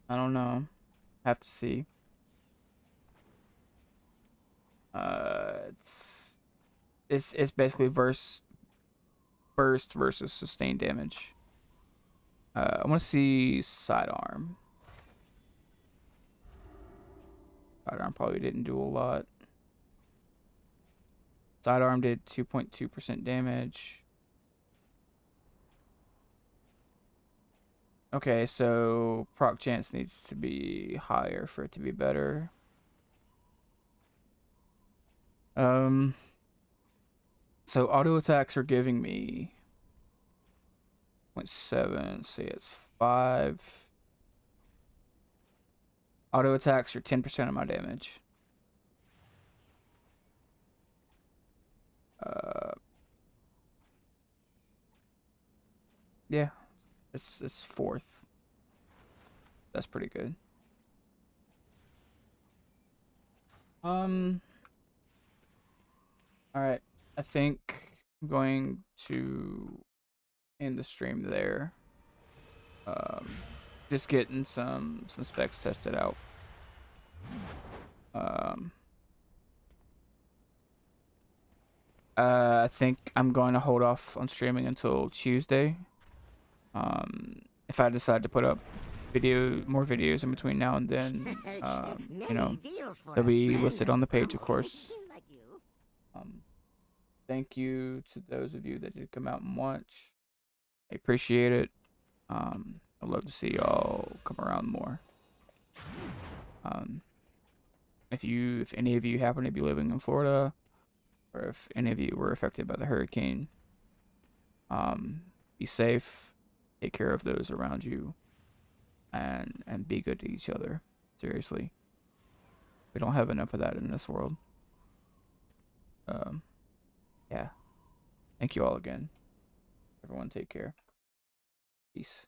I don't know. Have to see. It's basically burst versus sustained damage. I want to see sidearm. Sidearm probably didn't do a lot. Sidearm did 2.2% damage. Okay, so proc chance needs to be higher for it to be better. So auto attacks are giving me 0.7, say it's 5. Auto attacks are 10% of my damage. Yeah, it's 4th. That's pretty good. All right. I think I'm going to end the stream there. Just getting some specs tested out. I think I'm going to hold off on streaming until Tuesday. If I decide to put up more videos in between now and then, you know, they'll be listed on the page, of course. Thank you to those of you that did come out and watch. I appreciate it. I'd love to see y'all come around more. If any of you happen to be living in Florida, or if any of you were affected by the hurricane, be safe. Take care of those around you. and be good to each other. Seriously. We don't have enough of that in this world. Yeah. Thank you all again. Everyone take care. Peace.